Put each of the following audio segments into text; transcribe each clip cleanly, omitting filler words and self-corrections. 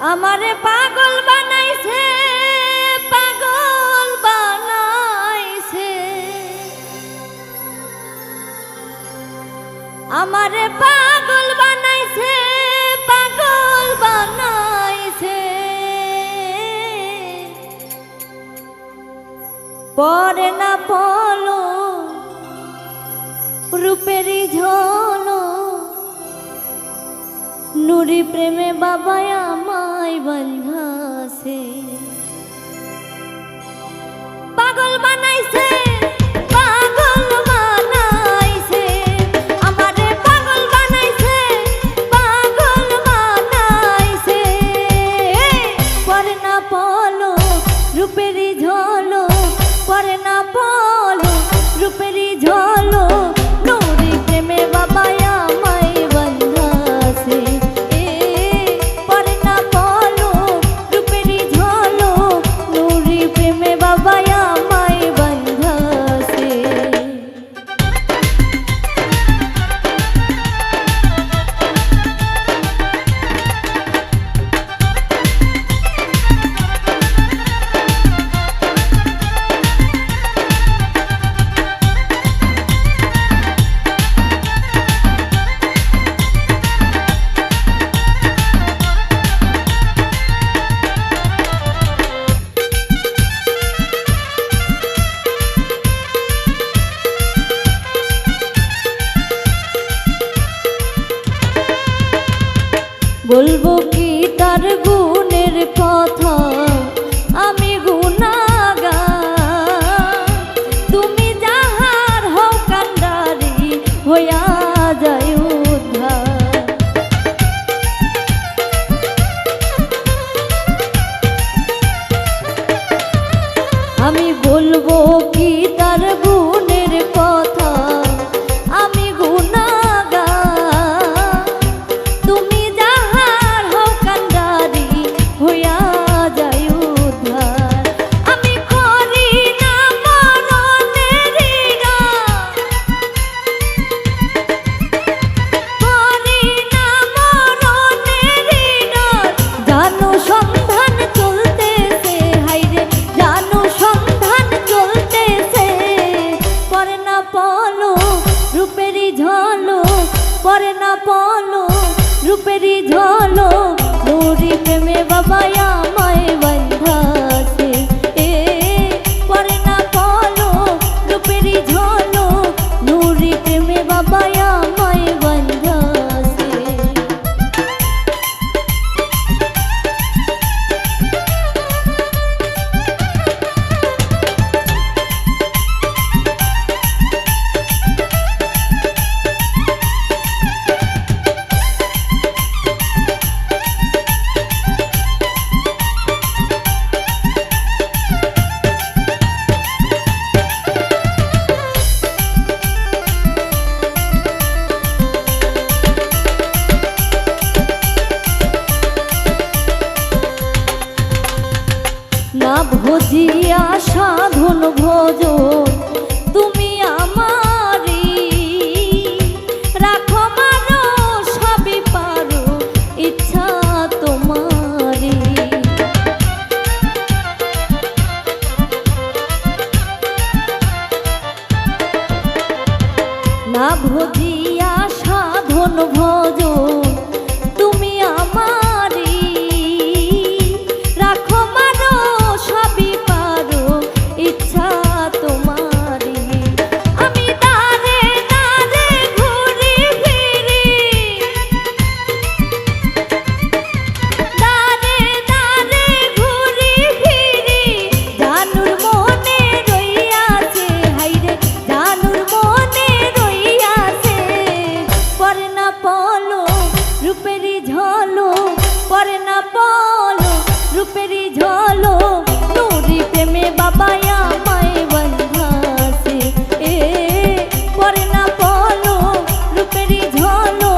আমারে পাগল বানাইছে, পাগল বানাইছে, আমারে পাগল বানাইছে, পাগল বানাইছে। পরে না পলো রূপেরই ঝলো, নুরি প্রেমে বাবা আমায় বন্ধাছে। পাগল বানাইছে, পাগল বানাইছে, আমারে পাগল বানাইছে, পাগল বানাইছে। পরে না পলো রূপেরই ঝলো, পরে না পলো রূপেরই ঝলো, নুরি প্রেমে বাবা আমায় বন্ধাছে। বলবো কি তার গুণের কথা, আমি গুনাগার, তুমি যাহার হও কান্ডারি হইয়া যায় উদ্ধার। আমি বলবো কি তার গুণের কথা, আমি গুনাগার, তুমি যাহার হও কান্ডারি হইয়া যায় উদ্ধার। আমি করি না মরণের ডর, করি না মরণের ডর, জানো সন্ধান চলতেছে, হাইরে জানো সন্ধান চলতেছে। পরে না পলো রূপেরই ঝলো, পরে না পলো রূপেরই ঝলো, নুরি প্রেমে বাবা আমায় বন্ধাছে। পরে না পলো রূপেরই ঝলো, নুরি প্রেমে বাবা আমায় বন্ধাছে। না ভজিয়া সাধন ভোজন তুমি আমারি, রাখো মারো সবই পারো ইচ্ছা তোমারি। না ভজিয়া সাধন ভোজন তুমি আমারি, রাখো মারো সবই পারো ইচ্ছা তোমারি। আমি দাঁড়ে দাঁড়ে ঘুরি ফিরি, দাঁড়ে দাঁড়ে ঘুরি ফিরি, জানুর মনে রইয়াছে, হাইরে জানুর মনে রইয়াছে। পরে না পলো রূপেরই ঝলো, পরে না পলো রূপেরই ঝলো, নুরি প্রেমে বাবা আমায় বন্ধাছে। পরে না পলো রূপেরই ঝলো,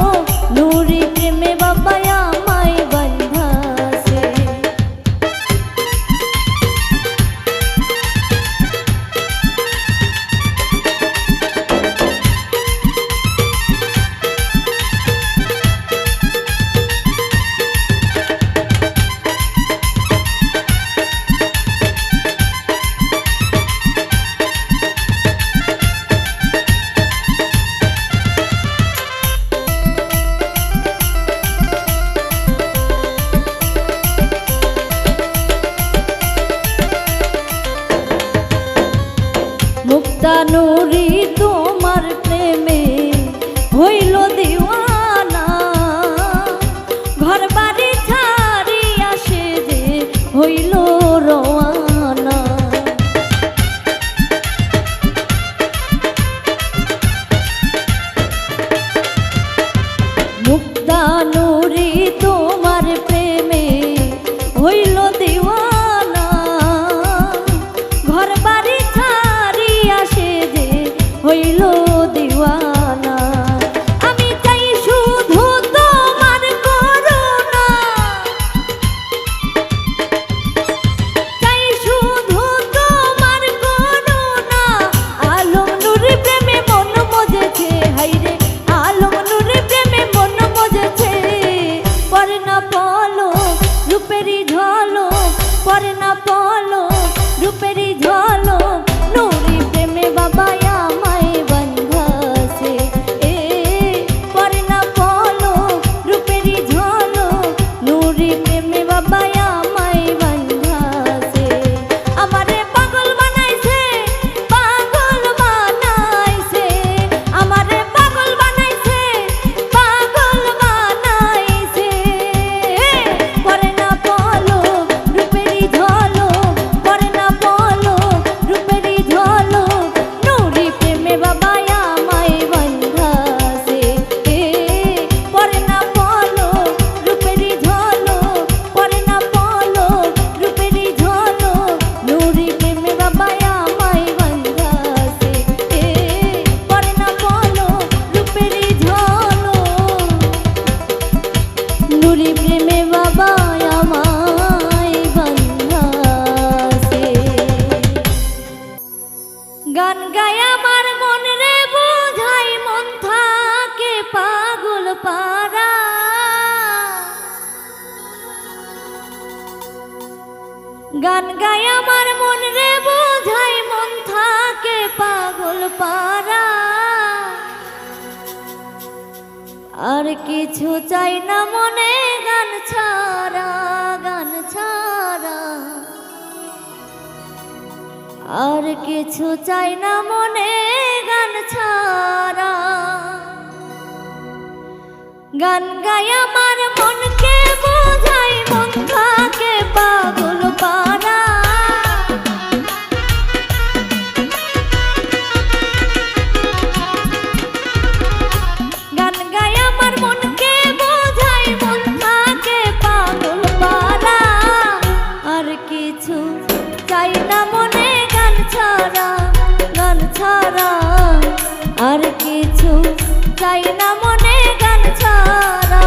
নুরি প্রেমে বাবা আমায় বন্ধাছে। নুরি তোমার প্রেমে হইল দিওয়ানা, ঘর বাড়ি ছাড়িয়া সে যে হইল রওয়ানা। মুক্তা নুরি তোমার প্রেমে হইল দিওয়ানা, ঘর বাড়ি ছাড়িয়া সে যে হইল দিওয়ানা। আমি চাই শুধু তোমার করুণা, চাই শুধু তোমার করুণা। আলম নুরি প্রেমে মন মজেছে, হাইরে আলম নুরি প্রেমে মন মজেছে। পরে না পলো রূপেরই ঝলো, পরে না পলো রূপেরই ঝলো, নুরি প্রেমে বাবা আমায় বন্ধাছে। পরে না পলো রূপেরই ঝলো, নুরি প্রেমে বাবা আমায় বন্ধাছে। আমারে পাগল বানাইছে, পাগল বানাইছে, আমারে পাগল বানাইছে, পাগল বানাইছে। পরে না পলো রূপেরই ঝলো, পরে না পলো রূপেরই ঝলো, নুরি প্রেমে বাবা আমায় বন্ধাছে। পরে না পলো রূপেরই ঝলো, পরে না পলো রূপেরই ঝলো, নুরি প্রেমে বাবা আমায় বন্ধাছে। পরে না পলো রূপেরই ঝলো, নুরি প্রেমে বাবা আমায় বন্ধাছে। গান গায় আমার মন রে বোঝাই, মন থাকে পাগল পারা। গান গায় আমার মন রে বোঝাই, মন থাকে পাগল পারা। আর কিছু চাই না মনে গান ছাড়া, গান ছাড়া। আর কিছু চাই না মনে গান ছাড়া। গান গায় আমার মনকে বোঝাই, মন থাকে পাগল পারা। গান গায় আমার মনকে বোঝাই, মন থাকে পাগল পারা। আর কিছু চাই না মনে গান ছাড়া, গান ছাড়া। আর কিছু চাই না মনে গান ছাড়া।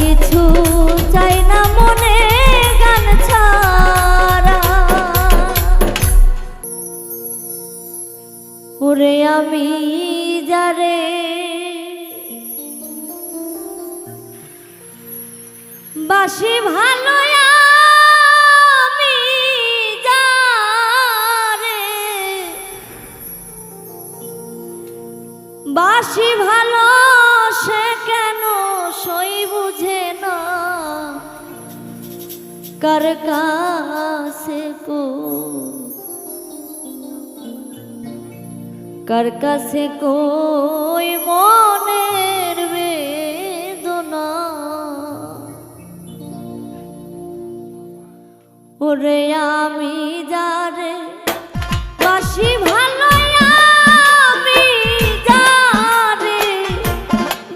কিছু চাই না মনে গান ছাড়া। ওরে আমি যারে বাসি ভালো, আমি যারে বাসি ভালো, সে কেন সই বুঝে না, কার কাছে কার কাছে কই মনের বেদনা। ওরে আমি যারে বাসি ভালো, আমি যারে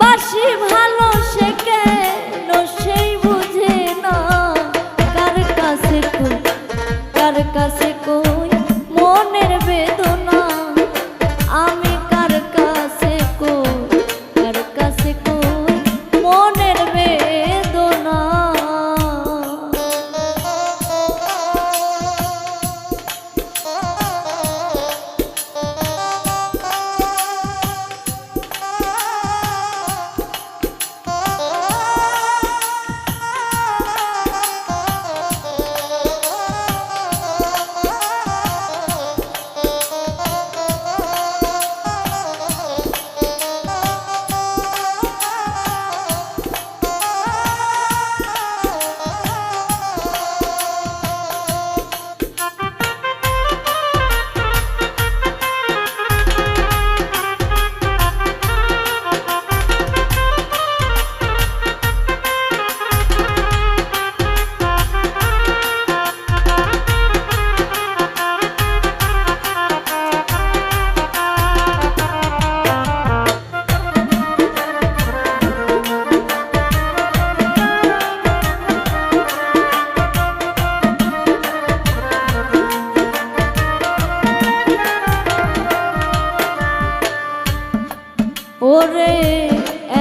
বাসি ভালো, সে কেন সেই বুঝে না, কার কাছে কই মনের বেদনা। আমি কার কাছে কই মনের বেদনা। ওরে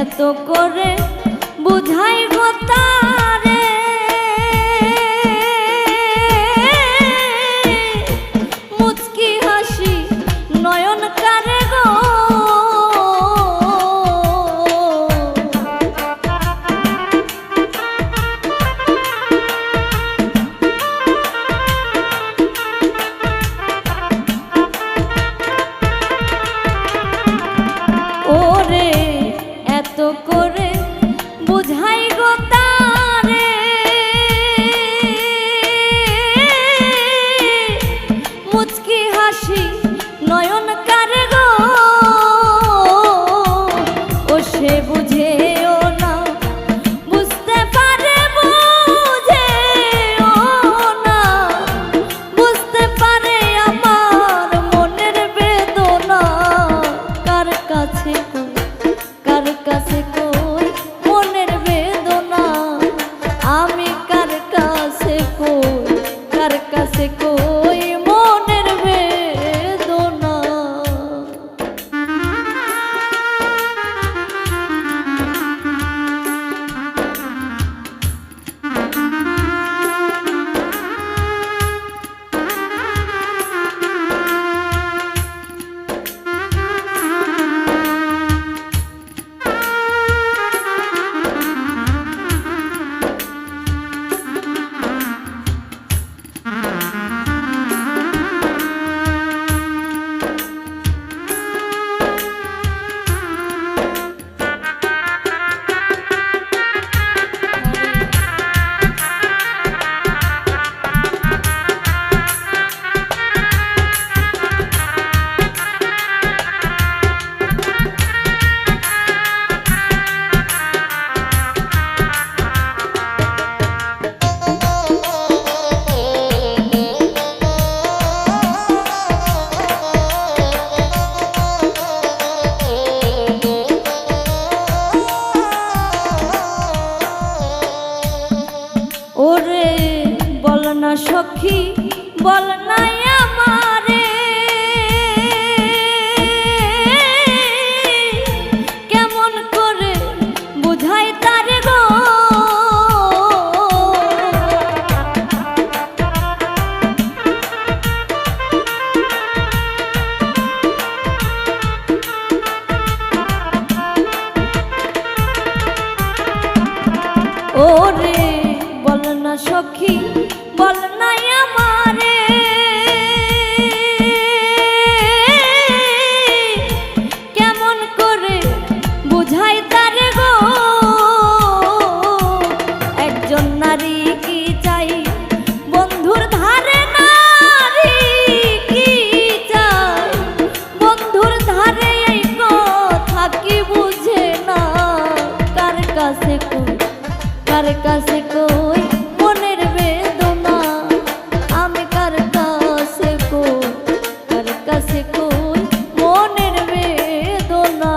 এত করে বুঝাই গো তারে, মুচকি হাসি নয়ন কারে গো। ওরে এত করে বুঝাই গো তারে, মুচকি হাসি নয়ন কারে গো। ও সে বুঝেও না, বুঝতে পারে বুঝেও না, বুঝতে পারে আমার মনের বেদনা। কার কাছে কই মনের বেদনা। আমি কার কাছে কই মনের বেদনা। সখী বল নাই আমারে কেমন করে বুঝাই তারে গো ওরে বল না সখী বল না আমারে কেমন করে বুঝাই তারে গো একজন নারী কি চাই বন্ধুর ধারে নারী কি চাই বন্ধুর ধারে এই কথা কি বুঝে না কার কাছে কই মনের বেদনা আমি কার কাছে কই মনের বেদনা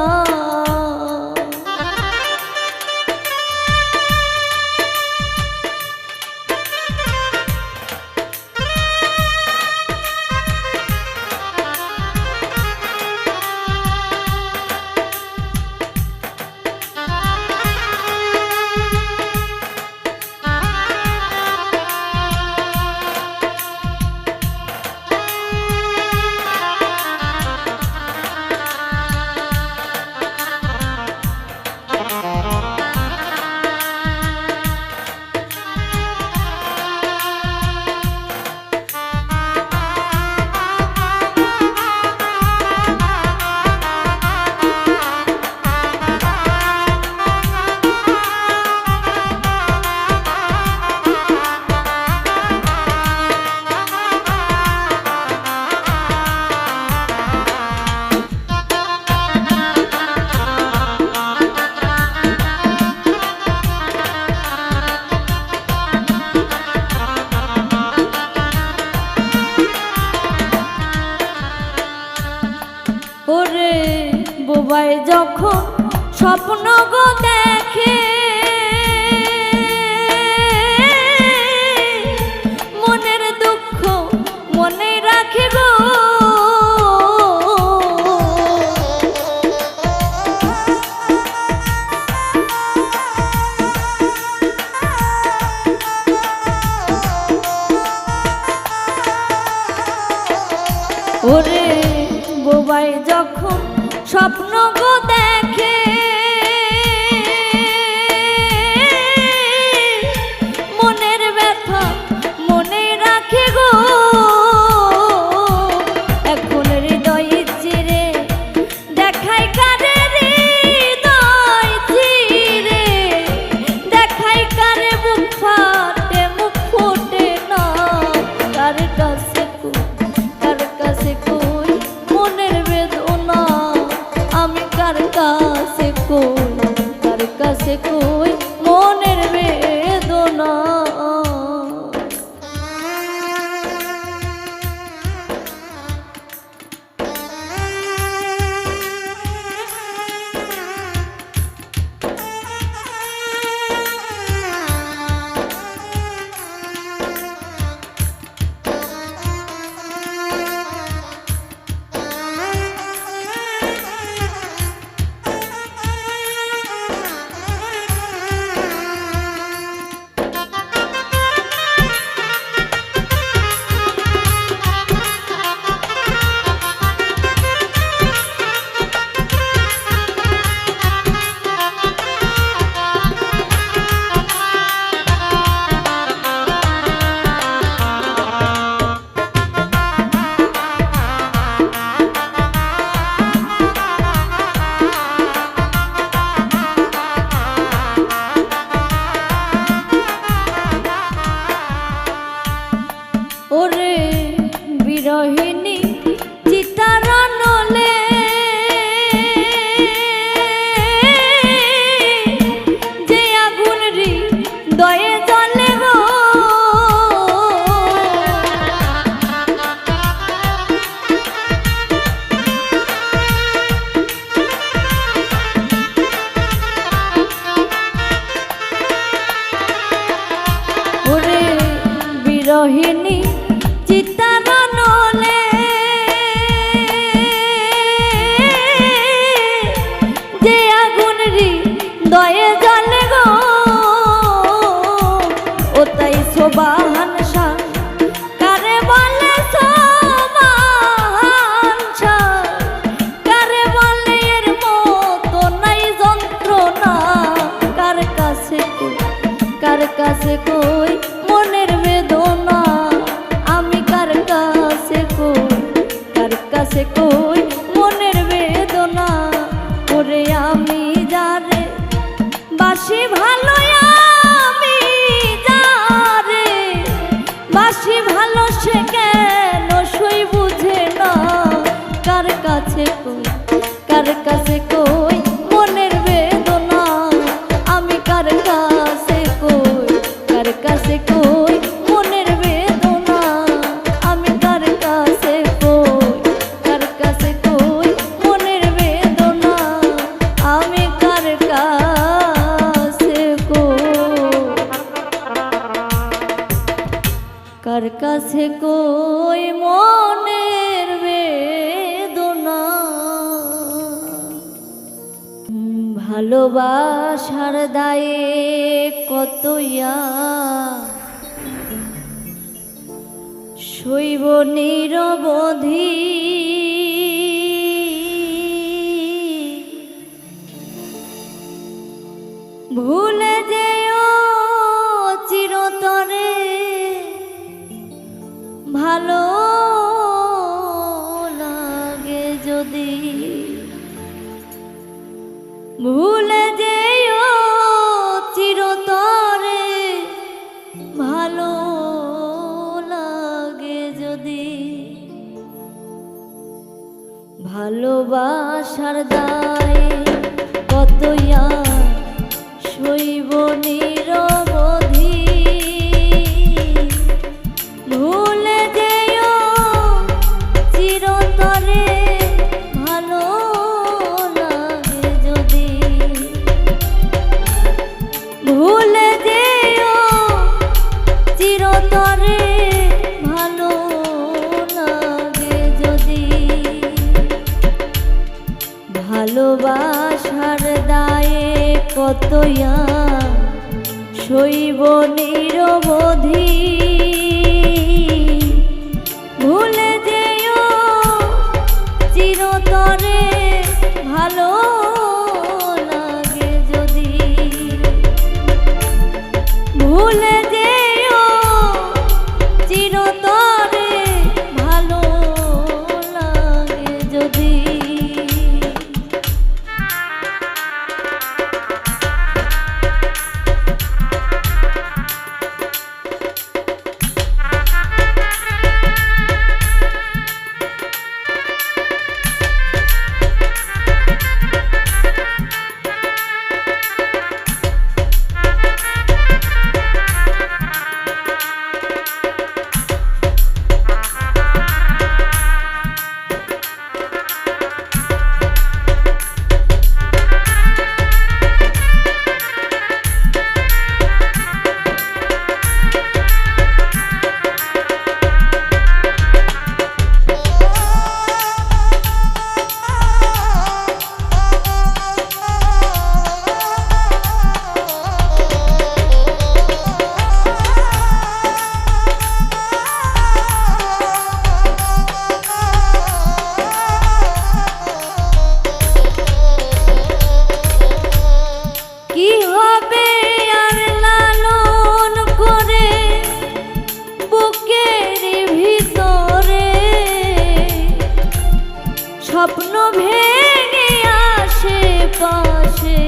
ওরে বোবাই যখন স্বপ্ন গো দেখে মনের দুঃখ মনে রাখে গো ওরে বোবাই যখন স্বপ্ন গো দেখে মনের ব্যথা মনে রাখে গো এখন হৃদয় চিরে দেখাই কারে হৃদয় চিরে দেখাই কারে মুখ ফুটে না কার কাছে কই মনের বেদনা আমি কার কাছে কই মনের বেদনা ওরে বিরহিণী চিতার নলে যে আগুন হৃদয়ে জ্বলে গো ওরে বিরহিণী চিতার নলে যে আগুন হৃদয়ে জ্বলে গো ও তাই সোবাহান শাহ কারে বলে সোবাহান শাহ কারে বলে এর মতো নাই যন্ত্রণা কার কাছে কার কাছে কই মনের বেদনা, আমি কার কাছে কই মনের বেদনা। ওরে আমি যারে বাসি ভালো, আমি যারে বাসি ভালো, সে কেন সই বুঝে না। কার কাছে কই মনের বেদনা, আমি কার কাছে কই মনের বেদনা, আমি কার কাছে কই মনের বেদনা, আমি কার কাছে কই মনের বেদনা। ভালোবাসার দায়ে কত শৈব নিরবধি, ভুলে যেও চিরতরে ভালো লাগে যদি, ভুলে যেও চিরতরে ভালো লাগে যদি। ভালোবাসার দায়ে কত শৈব নিরবধি, ভুলে যেও চিরতরে ভালো লাগে যদি, ভুলে যেও চিরতরে ভালো লাগে যদি। ভালোবাসার দায়ে কত শৈব নিরবধি, ভুলে যেও চিরতরে ভালো লাগে যদি, ভুলে যেও চিরতরে ভালো লাগে যদি। স্বপ্ন ভেঙে আশেপাশে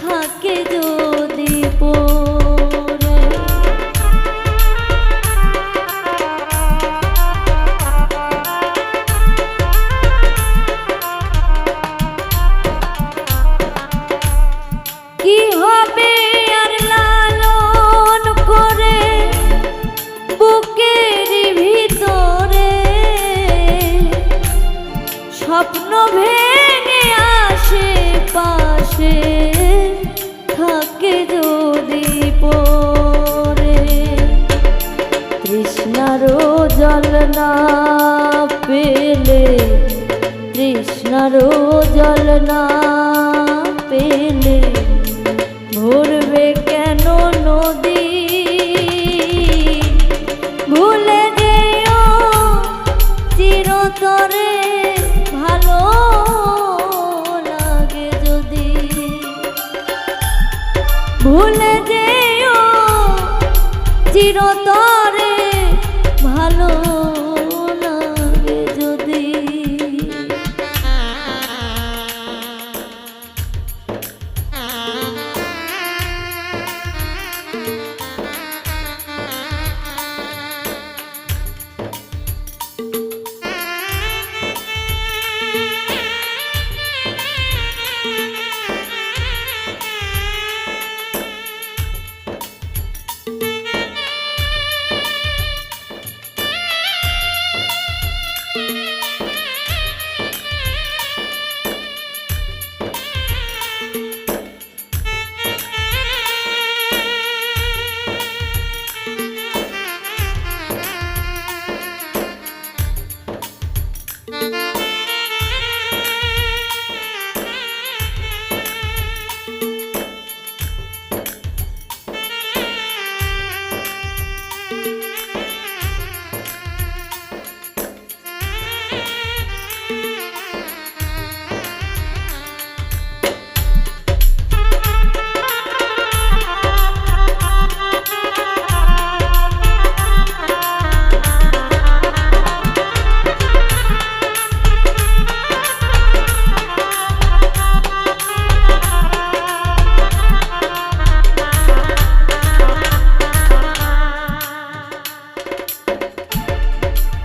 থাকে যদি পড়ে, কি হবে আর লালন করে বুকের ভিতরে, স্বপ্ন ভেঙে আশেপাশে থাকে যদি পড়ে। তৃষ্ণারও জল না পেলে, তৃষ্ণারও জল না পেলে ভরবে কেন নদী, ভুলে যেও চিরতরে ভালো লাগে যদি, ভুলে যেও চিরতরে ভালো লাগে যদি।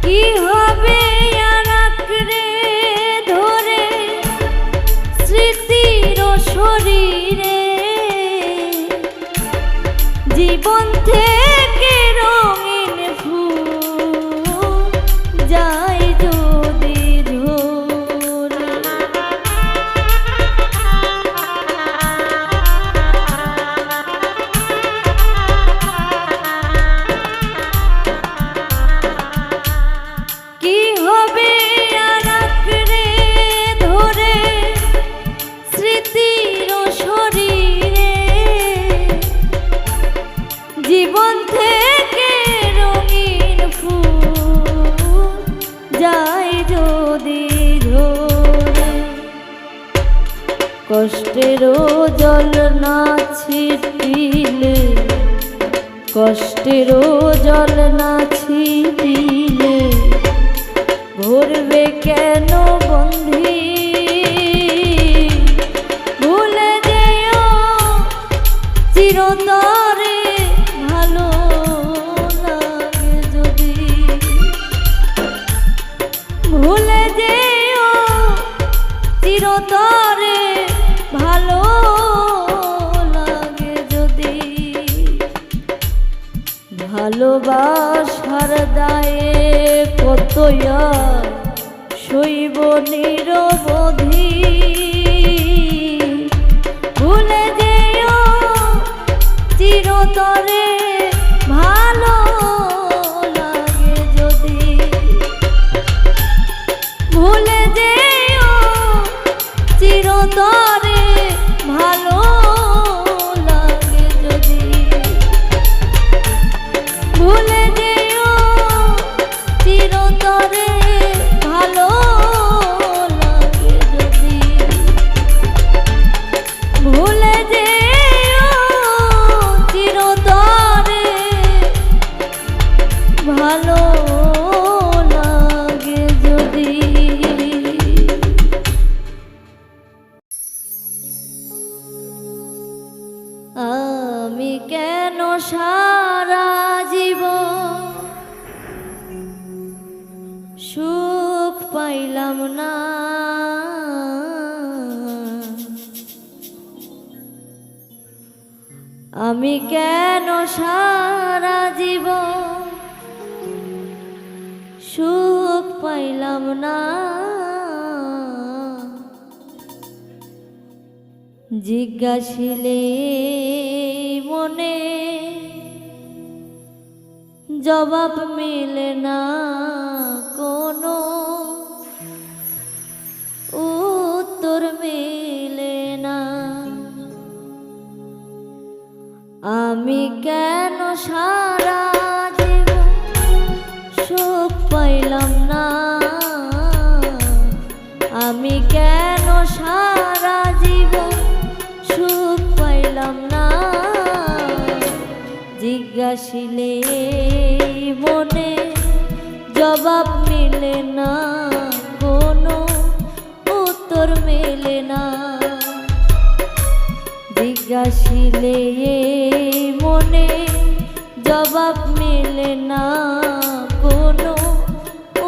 কি হবে আর আঁকড়ে ধরে স্মৃতির শরীরে, জীবন থেকে রঙিন ফুল যায় যদি ঝরে। কি হবে আর আঁকড়ে ধরে স্মৃতির শরীরে, জীবন থেকে রঙিন ফুল যায় যদি ঝরে। কষ্টেরও জল না ছিটিলে, কষ্টেরও জল না ছিটিলে ভরবে কেন বন্ধি। ভুলে যেও চিরতরে ভালো লাগে যদি। ভুলে যেও চিরতরে ভালো লাগে যদি। ভালোবাসার দায়ে কত আর সইব নিরবধি। ভুলে যেও চিরতরে ভালো লাগে যদি। ভুলে যেও চিরতরে ভালো লাগে যদি। ভুলে যেও চিরতরে ভালো লাগে যদি। ভুলে যেও চিরতরে ভালো লাগে যদি। আমি কেন সারা জীবন সুখ পাইলাম না, আমি কেন সারা জীবন সুখ পাইলাম না। জিজ্ঞাসিলে মনে জবাব মেলে না, কোনো উত্তর মেলে না। আমি কেন সারা জীবন সুখ পাইলাম না, আমি কেন সারা জীবন সুখ পাইলাম না। জিজ্ঞাসিলে মনে জবাব মিলে না, কোনো উত্তর মেলে না। জিজ্ঞাসিলে মনে জবাব মিলে না, কোনো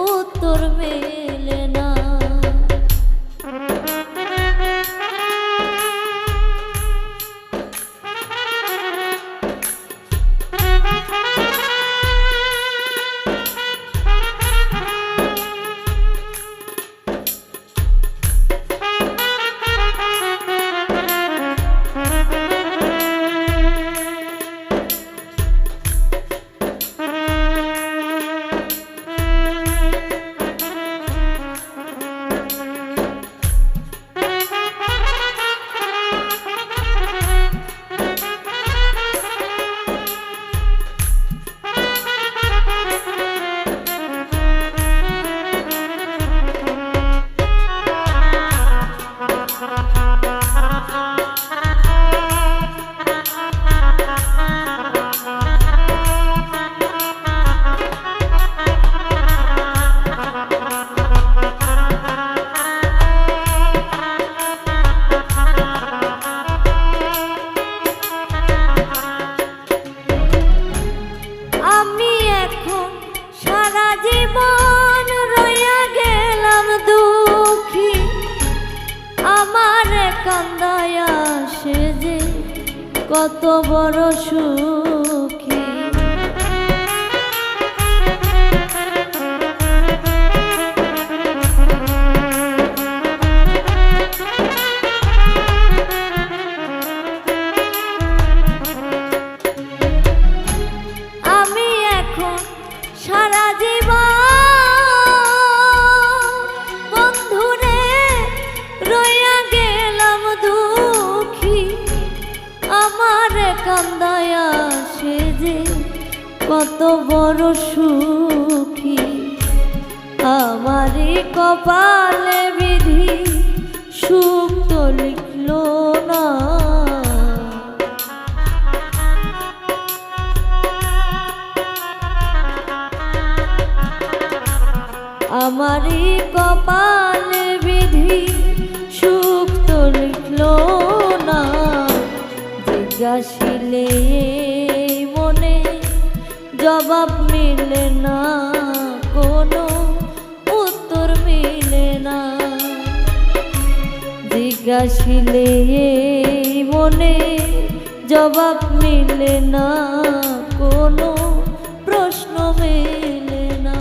উত্তর মেলে না। কান্দায়া সে যে কত বড় সুখী, আমি এখন সারা জীবন বন্ধুরে রইয়া গেলাম দুঃখী। আমার কান্দায়া সে যে কত বড় সুখী, আমারই কপালে বিধি সুখ তো লিখলো না। আমারই কপালে বিধি সুখ তো লিখলো না। জিজ্ঞাসিলে মনে জবাব মিলে না, কোনো উত্তর মিলে না। জিজ্ঞাসিলে মনে জবাব মিলে না, কোনো প্রশ্ন মেলে না।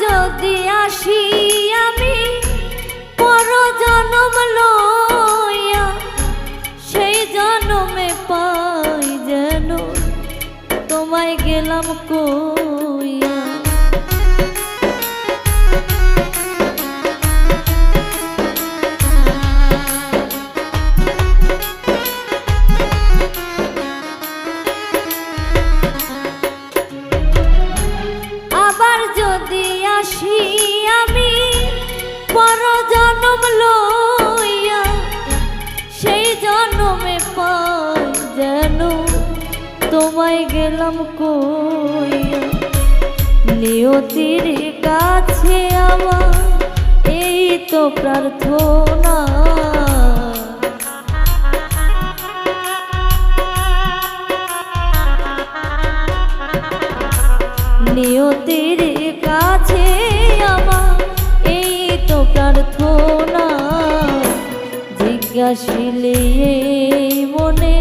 যদি আসি আমি পর জনম লইয়া, সেই জনমে পাই যেন তোমায় গেলাম কইয়া। আবার যদি আসি আমি পর জনম লইয়া, সেই জনমে পাই যেন তোমায় গেলাম কইয়া। নিয়তির কাছে আমার এই তো প্রার্থনা। রাখো না, জিজ্ঞাসিলে মনে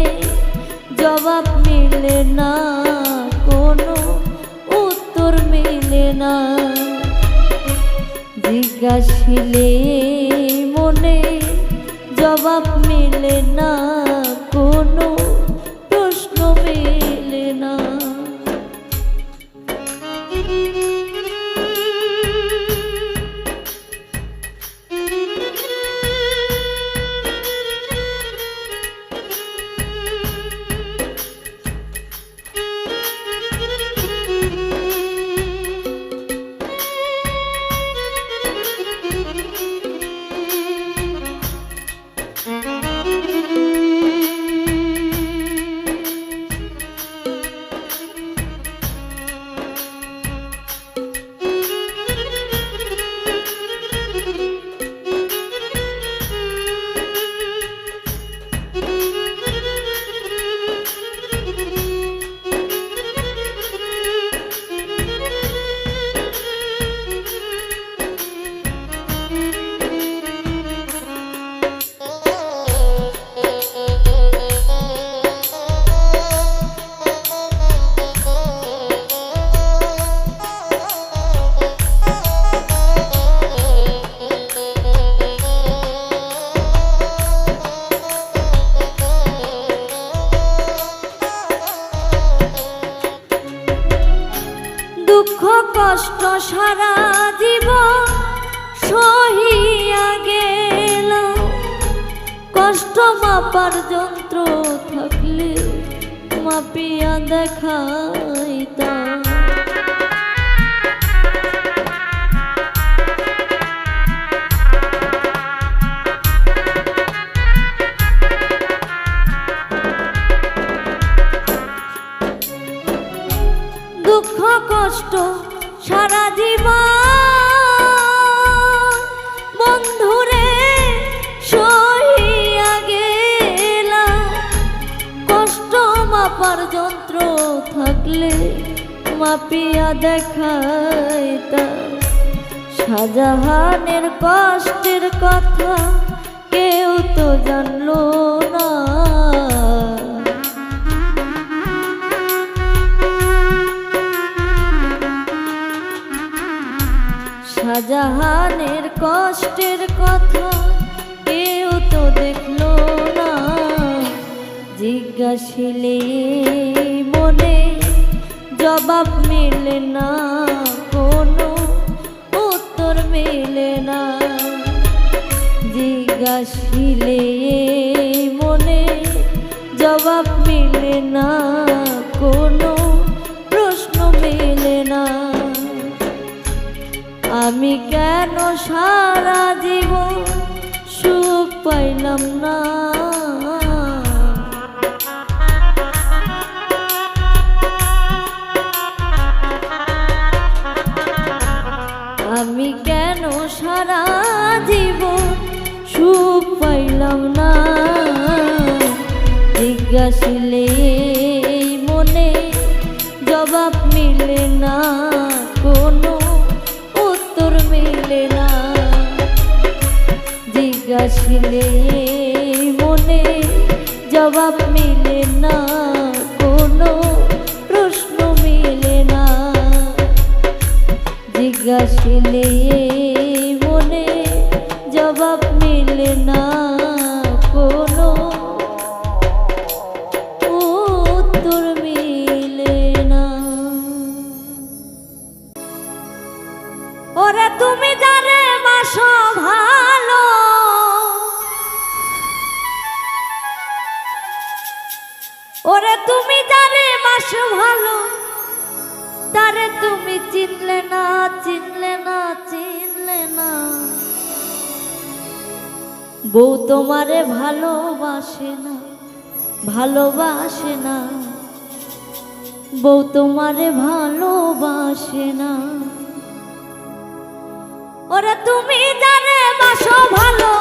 জবাব মিলে না, কোনো উত্তর মিলে না। জিজ্ঞাসিলে মনে জবাব মিলে না, কোনো প্রশ্ন মিলে না। দুঃখ কষ্ট সারা জীবন সহিয়া গেল, কষ্ট মাপার যন্ত্র থাকলে মাপিয়া দেখাইতাম। দুঃখ কষ্ট সারা জীবন বন্ধুরে সহিয়া গেলাম, কষ্ট মাপার যন্ত্র থাকলে মাপিয়া দেখাইতাম। শাহজাহানের কষ্টের কথা কেউ তো জানলো না, শাহজাহানের কষ্টের কথা কেউ তো দেখলো না। জিজ্ঞাসিলে মনে জবাব মিলে না, কোনো উত্তর মিলে না। জিজ্ঞাসিলে মনে জবাব মিলে না, কোনো প্রশ্ন মিলে না। আমি কেন সারা জীবন সুখ পাইলাম না, আমি কেন সারা জীবন সুখ পাইলাম না। জিজ্ঞাসিলে মনে জবাব মিলে না, কোনো উত্তর মিলে না। জিজ্ঞাসিলে মনে জবাব মিলে না, কোনো প্রশ্ন মিলে না। জিজ্ঞাসিলে মনে জবাব মিলে না, কোনো উত্তর মিলে না। ওরে তুমি যারে বাসো ভালো, ওরে তুমি যারে বাসো ভালো, তারে তুমি চিনলে না, চিনলে না, চিনলে না। বউ তোমারে ভালোবাসে না, ভালোবাসে না। বউ তোমারে ভালোবাসে না। ওরে তুমি যারে বাসো ভালো,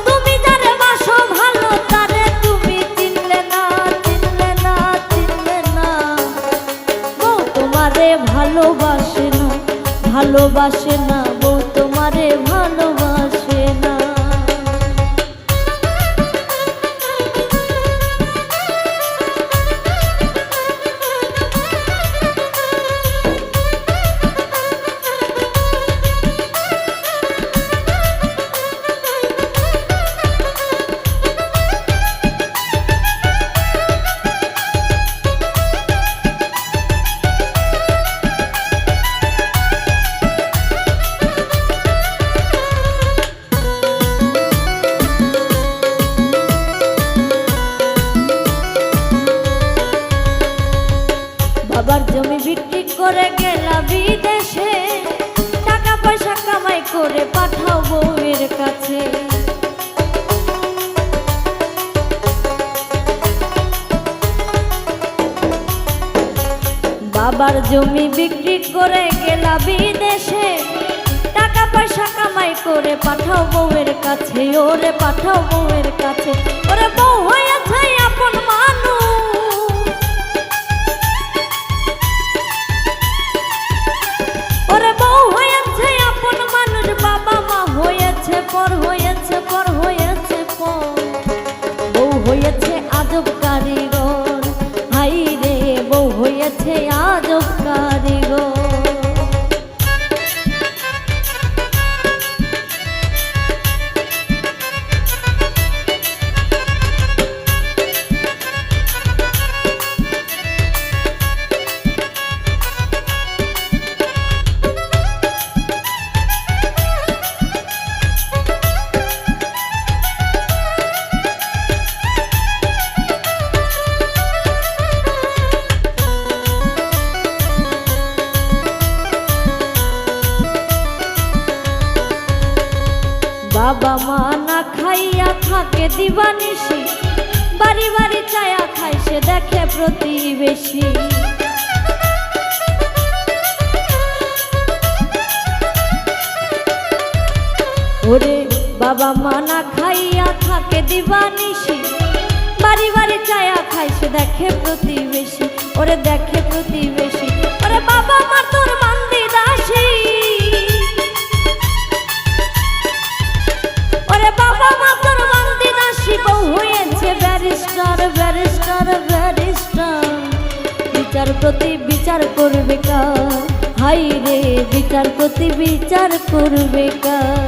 তুমি যারে বাসো ভালো, তারে তুমি চিনলে না, চিনলে না, চিনলে না। বউ তোমারে ভালোবাসে না, ভালোবাসে না। বউ তোমারে ভালোবাসে না। করে গেলা বিদেশে, টাকা পয়সা কামাই করে পাঠাও বউয়ের কাছে। বাবার জমি বিক্রি করে গেলা বিদেশে, টাকা পয়সা কামাই করে পাঠাও বউয়ের কাছে, ওরে পাঠাও বউয়ের কাছে। ওরে বউ হয়েছে আপন মানুষ, ওরে বউ হয়েছে আপন মানুষ, বাবা মা হয়েছে পর, হয়েছে পর, হয়েছে পর। বউ হয়েছে আজব কারিগর, হাই রে বউ হয়েছে আজব কারিগর। বাবা মা না খাইয়া থাকে দিবানিশি, বাড়ি বাড়ি চায়া খায় সে দেখে প্রতিবেশী। ওরে বাবা মা না খাইয়া থাকে দিবানিশি, বাড়ি বাড়ি চায়া খায় সে দেখে প্রতিবেশী, ওরে দেখে প্রতিবেশী। ওরে বাবা মা তোর বান্দি দাসী, ওরে বাবা মা তোর বান্দি দাসী, বউ হয়েছে ব্যারিস্টার, ব্যারিস্টার, ব্যারিস্টার। বিচারপতি বিচার করবে কার, হাই রে বিচারপতি বিচার করবে কার।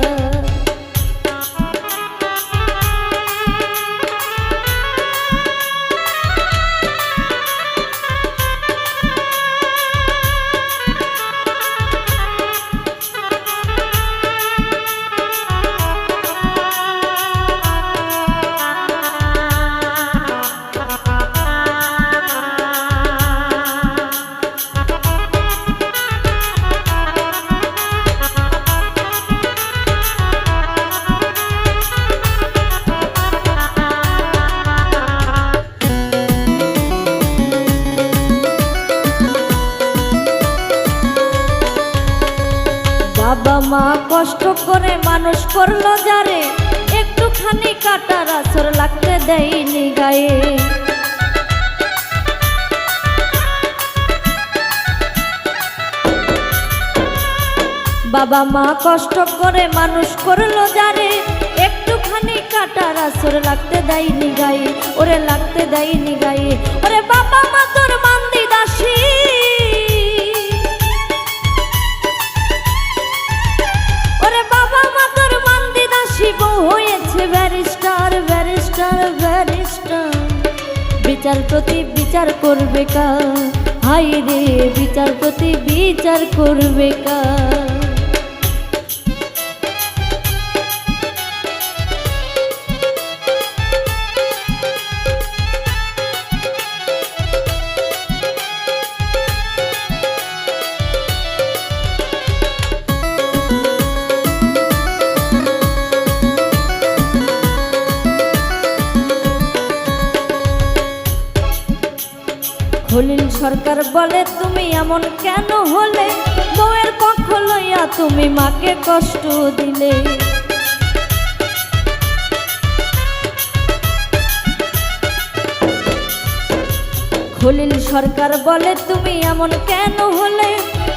বাবা মা কষ্ট করে মানুষ করলো যারে, একটুখানি কাটার আসর লাগতে দেয়নি গায়ে। বাবা মা কষ্ট করে মানুষ করলো যারে, একটুখানি কাটার আসর লাগতে দেয়নি গায়ে, ওরে লাগতে দেয়নি গায়ে। ওরে বাবা মা তোর বান্দি দাসী, ওরে বাবা মা তোর বান্দি দাসী, বউ হয়েছে ব্যারিস্টার, ব্যারিস্টার, ব্যারিস্টার। বিচারপতি বিচার করবে কার, হাই রে বিচারপতি বিচার করবে কার। খলিল সরকার বলে তুমি এমন কেন হলে, বউয়ের পক্ষ লইয়া তুমি মাকে কষ্ট দিলে। খলিল সরকার বলে তুমি এমন কেন হলে,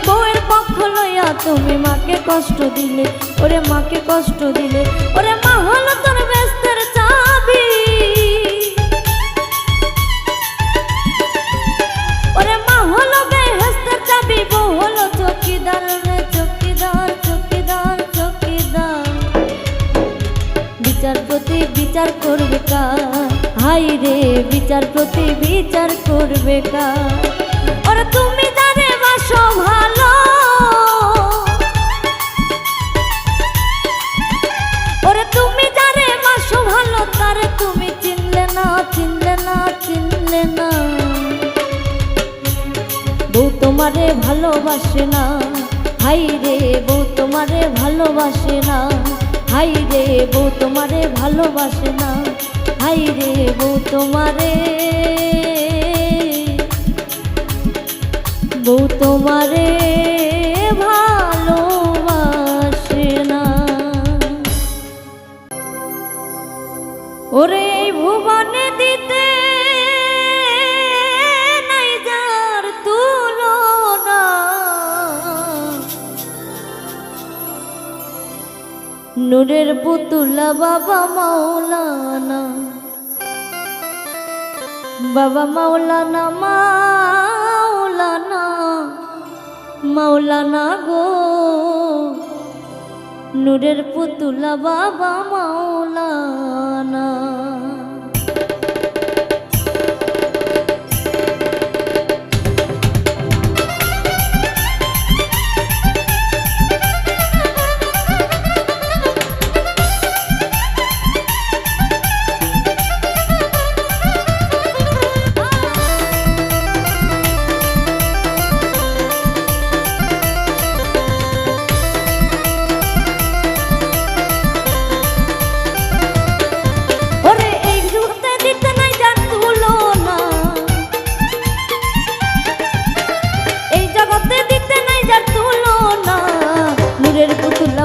বউয়ের পক্ষ লইয়া তুমি মাকে কষ্ট দিলে, ওরে মাকে কষ্ট দিলে। ওরে মা হলো তোর বেস্তের চাবি, ওরে মা হলো বেহেস্তের চাবি, বউ হলো চৌকিদার রে চৌকিদার, চৌকিদার, চৌকিদার। বিচারপতি বিচার করবে কার, হাই রে বিচারপতি বিচার করবে কার। ওরে তুমি যারে বাসো ভালো, ওরে তুমি যারে বাসো ভালো, তারে তুমি চিনলে না, চিনলে না, চিনলে না। বউ তোমার তোমারে ভালোবাসে না, হাই রে বউ তোমারে ভালোবাসে না, হাই রে বউ তোমারে ভালোবাসে না, হাই রে বউ তোমারে, বউ তোমারে ভালোবাসে না। ওরে এই ভুবনে দিতে নাই যার তুলনা, নূরের পুতুলা বাবা মাওলানা, বাবা মাওলানা, মাওলানা, মাওলানা গো, নূরের পুতুলা বাবা মাওলানা।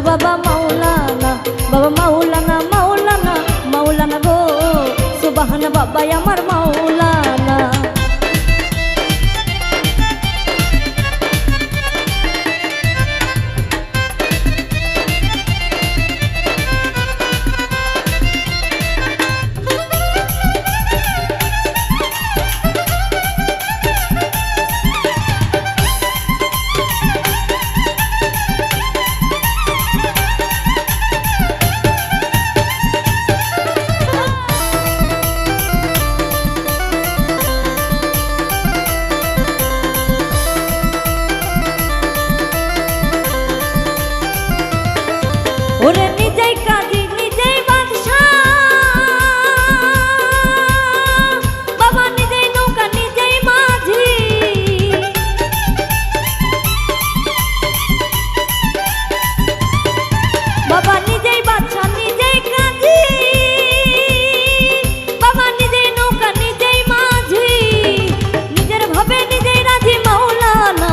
বাবা মাওলানা, বাবা মাওলানা, মাওলানা, মাওলানা গো, সুবহান বাবা আমার মাওলানা। ওরে নিজেই কাজী নিজেই বাদশা, বাবা নিজেই নৌকা নিজেই মাঝি, বাবা নিজেই বাদশা নিজেই কাজী, বাবা নিজেই নৌকা নিজেই মাঝি, নিজের ভাবে নিজেই রাজি মাওলানা,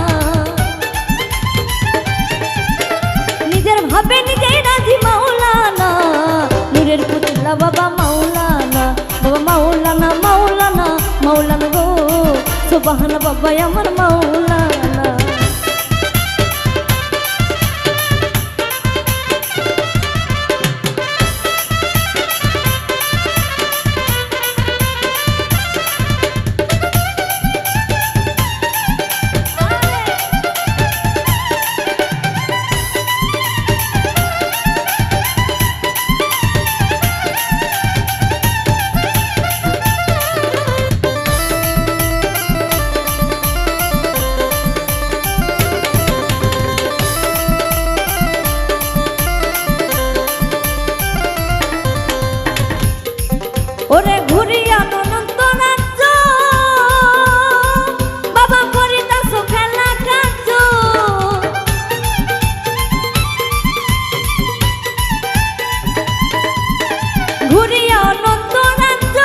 নিজের ভাবে নিজেই রাজি মাওলানা, নূরের পুতুলা বাবা মাওলানা, বাবা মাওলানা, মাওলানা, মাওলানা গো, সুবহান বাবা আমার মাওলানা। ওরে ঘুরিয়া অনন্ত রাজ্য, বাবা করিতাছো খেলা কাজ, ঘুরিয়া অনন্ত রাজ্য,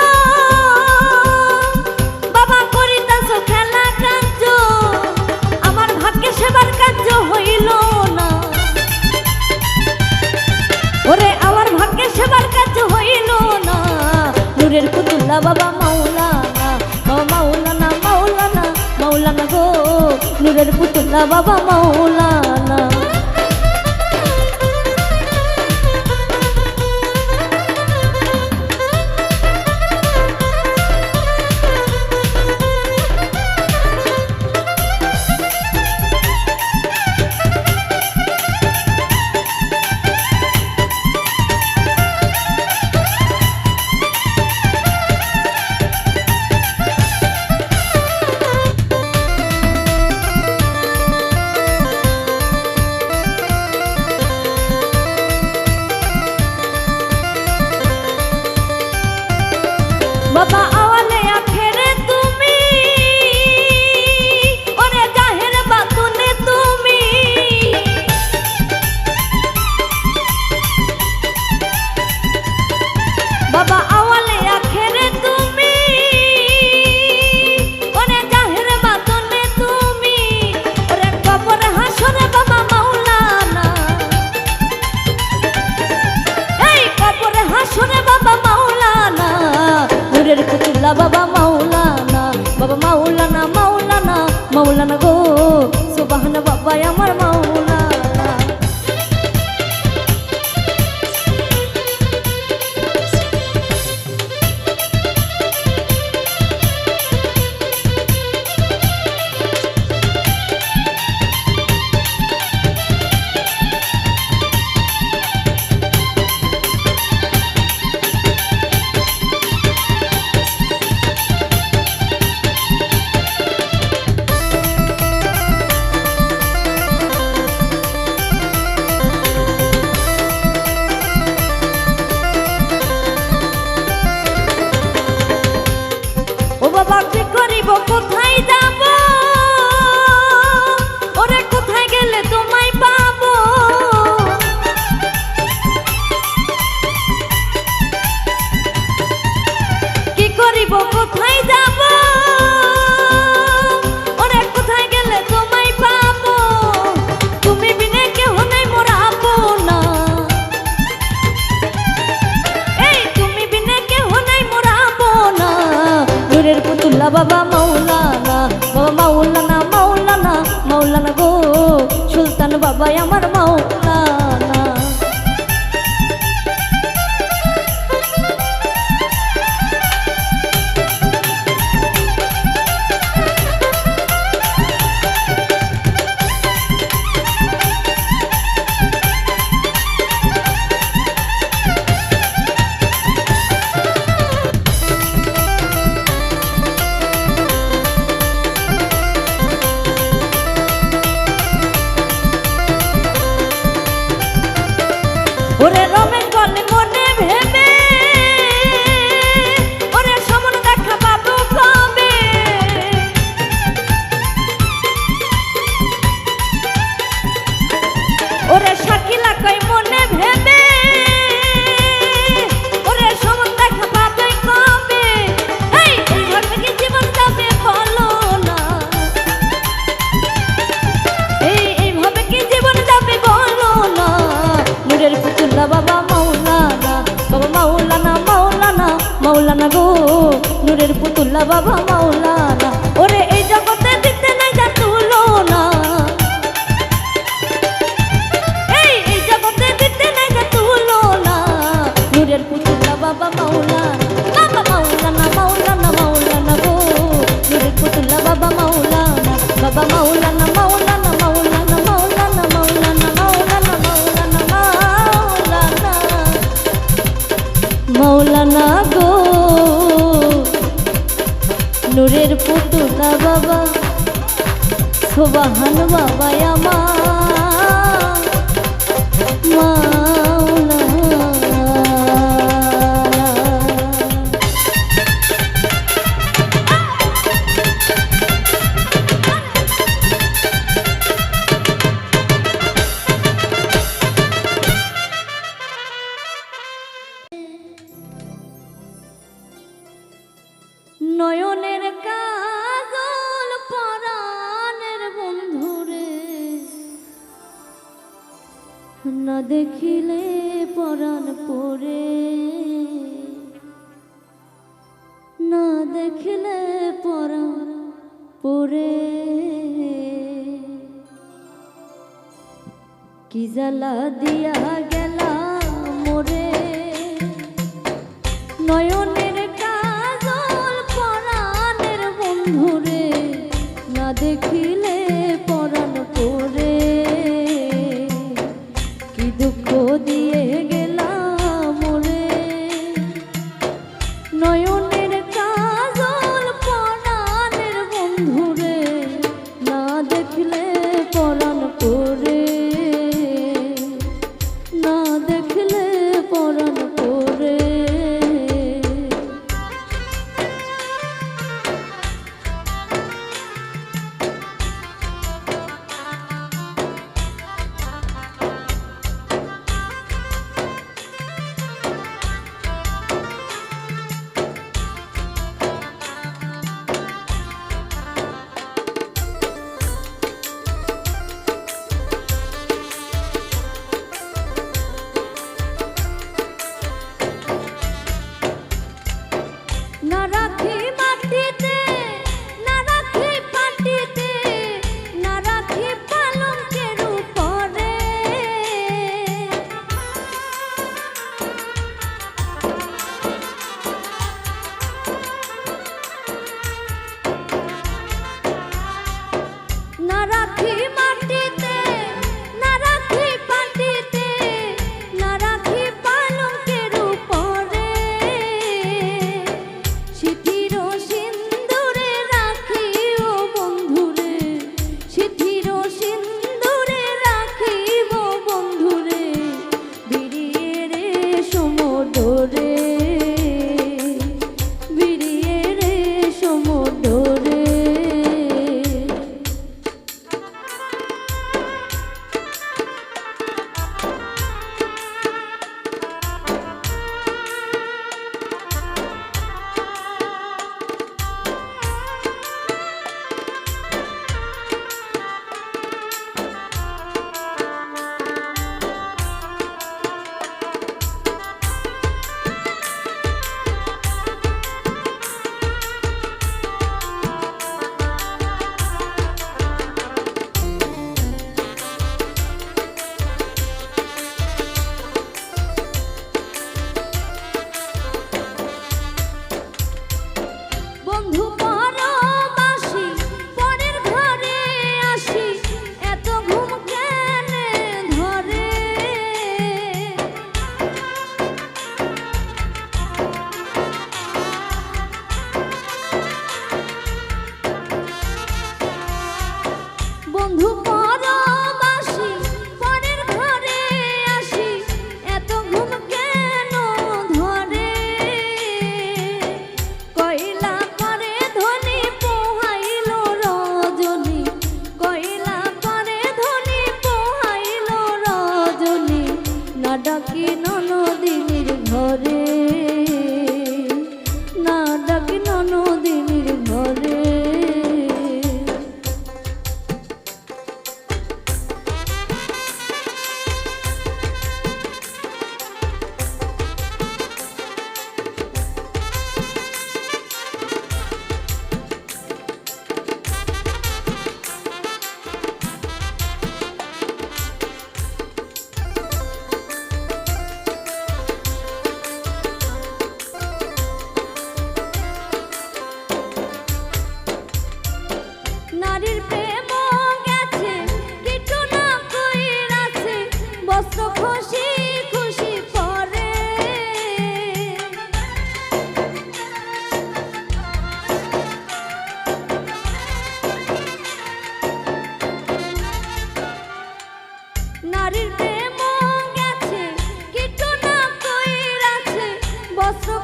বাবা করিতাছো খেলা কাজ, আমার ভাগ্যে সেবার কার্য হইল না, ওরে আমার ভাগ্যে সেবার কার্য হইল না, নূরের পুতুলা বাবা মাওলানা, বাবা মাওলানা, মাওলানা, মাওলানা গো, নূরের পুতুলা বাবা মাওলানা। বাবা আওয়ালে আখেরে তুমি, ওরে জাহের বাদ আসরে বাবা মাওলানা, নূরের পুতুল্লা বাবা মাওলানা, বাবা মাওলানা মাওলানা মাওলানা গো, সুবহান বাবা আমার মাওলানা। বাবা কি করিব কোথায় যাব, ওরে কোথায় গেলে তোমায় পাবো, কি করিব কোথায় যাব, ওরে কোথায় গেলে তোমায় পাবো, তুমি বিনে কেহ নাই মোর আপনা, এই তুমি বিনে কেহ নাই মোর আপনা, নূরের পুতুল্লা বাবা মাওলানা, বাবা মাওলানা মাওলানা মাওলানা গো, সুলতান বাবা আমার মাওলানা। ওরে রমেশ বলে মনে ভেবে, ওরে সমন দেখা পাবো কবে, ওরে শাকিলা কই মনে ভেবে, ওরে সমন দেখা পাবে কবে, এইভাবে কি জীবন যাবে বলো না, এইভাবে কি জীবন যাবে বলো না, নূরের পুতুল্লা বাবা মাওলানা, বাবা মাওলানা মাওলানা মাওলানা গো, নূরের পুতুল্লা বাবা মাওলানা, ওরে এই জগতে দিতে নাই যা তুলনা, এই জগতে দিতে নাই যা তুলনা, নূরের পুতুল্লা বাবা মাওলানা, বাবা মাওলানা মাওলানা মাওলানা গো, নূরের পুতুল্লা বাবা মাওলানা, বাবা মাওলানা মাওলানা মাওলানা মাওলানা মাওলানা মাওলানা মাওলানা মাওলানা গো, নূরের পুতুল্লা বাবা, সুবহান বাবা আমার মাওলানা। নয়নের কাজল পরাণের বন্ধুরে, না দেখিলে পরাণ পরে, না দেখিলে পরাণ পরে, কি জ্বালা দিয়া গেলা মোরে, নয়নের কাজল পরাণের বন্ধুরে, না দেখিলে পরাণ পরে, কি দুঃখ দিয়ে গেলা মোরে, নয়নের কাজল পরাণের বন্ধুরে, না দেখলে পরাণ পরে, না দেখলে পরাণ পরে।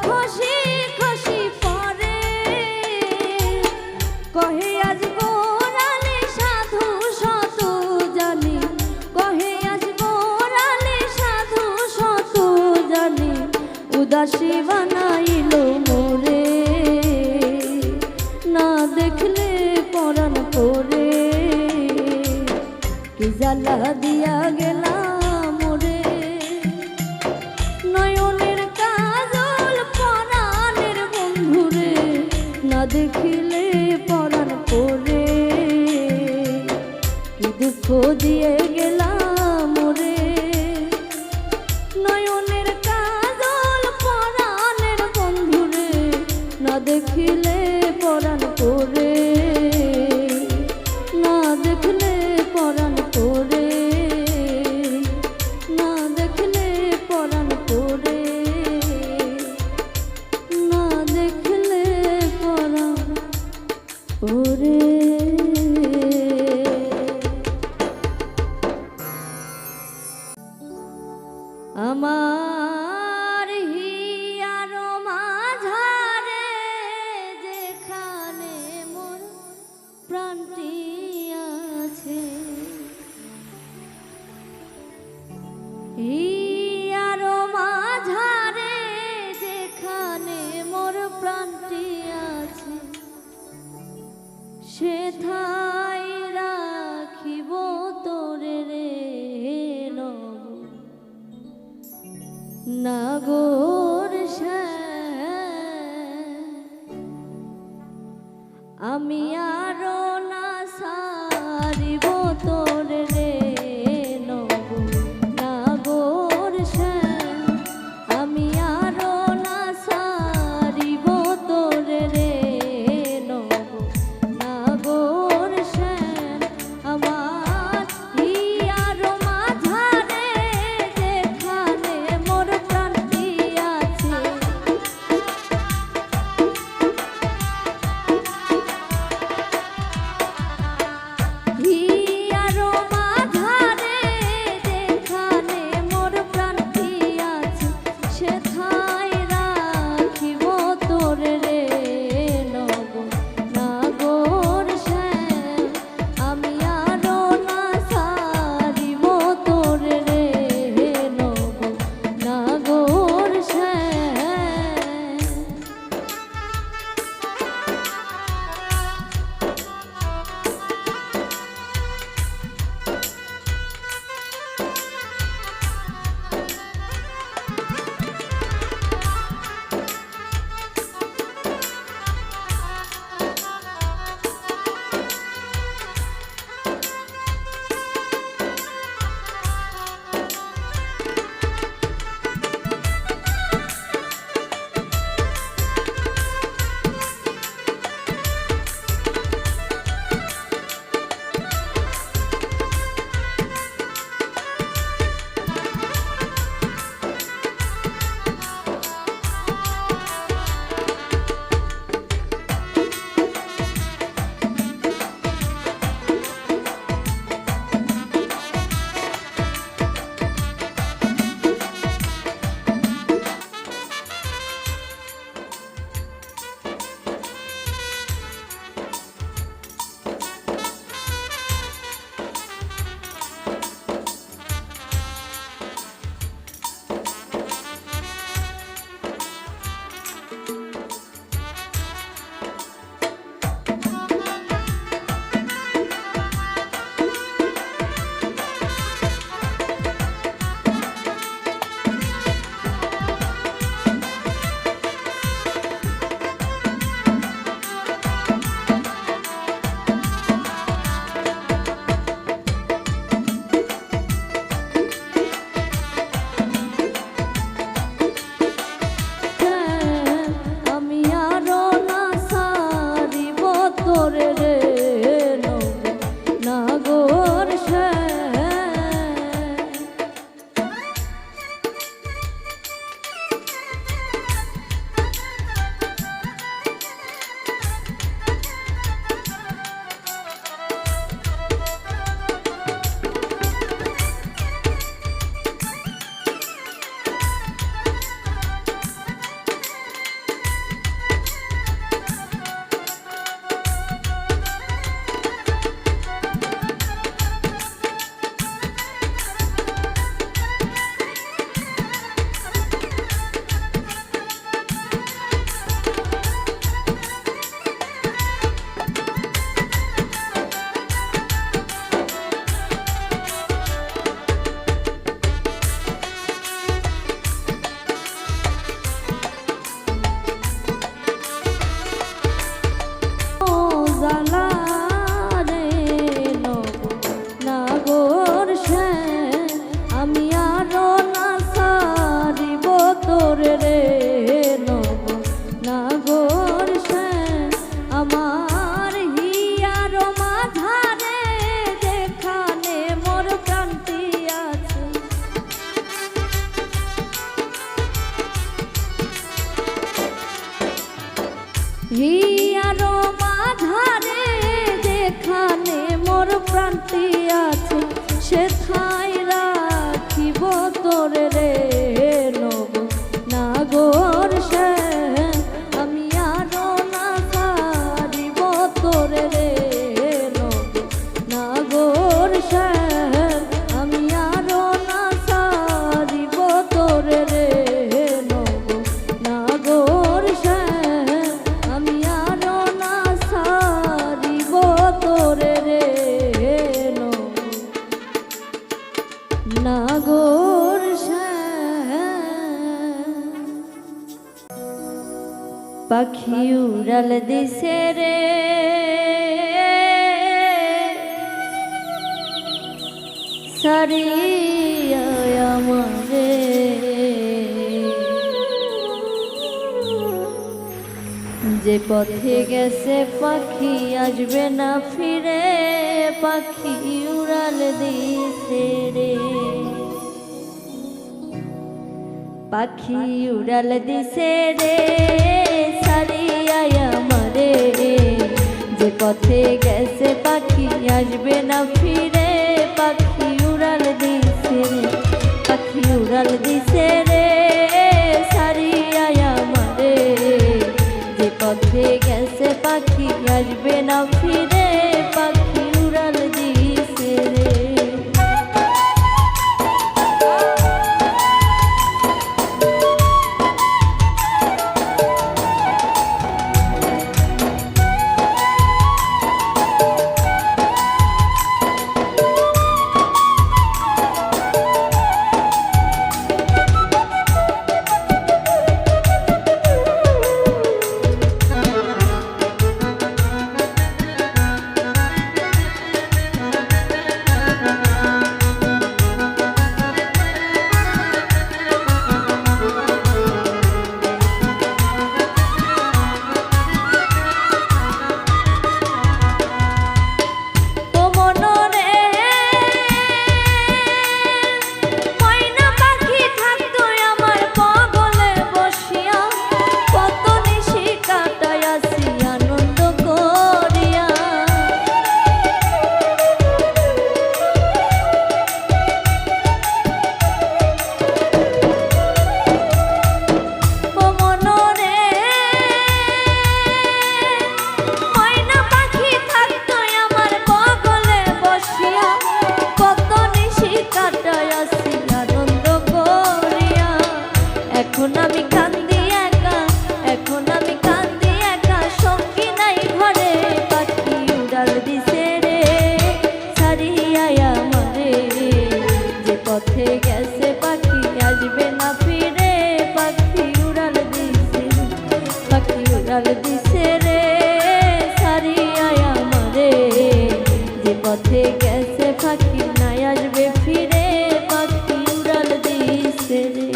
খুশি খুশি পরে কহে আজ গোরালে সাধু শত জানি, কহে আজ গোরালে সাধু শত জানি, উদাসী বানাইলো মোরে, না দেখলে পরাণ করে, কি জ্বালা দিয়া গেলাম মোরে, নয়নের কাজল পরাণের বন্ধুরে, না দেখিলে পরাণ করে, কি দুঃখ দিয়ে গেলাম মোরে, নয়নের কাজল পরাণের বন্ধুরে, না দেখিলে পরাণ করে, না দেখলে পরাণ করে, না দেখলে পরাণ করে, না দেখলে পরাণ করে। আমার হিয়ার মাঝারে যেখানে মোর হিয়ারো মাঝারে যেখানে মোর প্রান্তি আছে সেথায় রাখিব তোরে রে নব নাগর শ্যাম আমি আরো না ছাড়িব তোরে রে নব নাগর শ্যাম আমি আরো না ছাড়িব তোরে রে নব নাগর শ্যাম আমি আরো না ছাড়িব তোরে রে নব নাগর শ্যাম। পাখি উড়াল দিছে রে সারিয়া আমারে যে পথে গেছে পাখি আসবে না ফিরে পাখি উড়াল দিছে রে পাখি উড়াল দিছে রে সারিয়া আমারে যে পথে গেছে পাখি আসবে না ফিরে পাখি উড়াল দিছে রে পাখি উড়াল দিছে রে সারিয়া আমারে যে পথে গেছে পাখি আসবে না ফিরে পাখি উড়াল দিছে রে। এখন আমি কান্দি একা এখন আমি কান্দি একা সঙ্গী নাই ঘরে পাখি উড়াল দিছে রে ছাড়িয়া আমারে যে পথে গেছে পাখি আসবে না ফিরে পাখি উড়াল দিছে পাখি উড়াল দিছে রে ছাড়িয়া আমারে যে পথে গেছে পাখি নাই আসবে ফিরে পাখি উড়াল দিছে রে।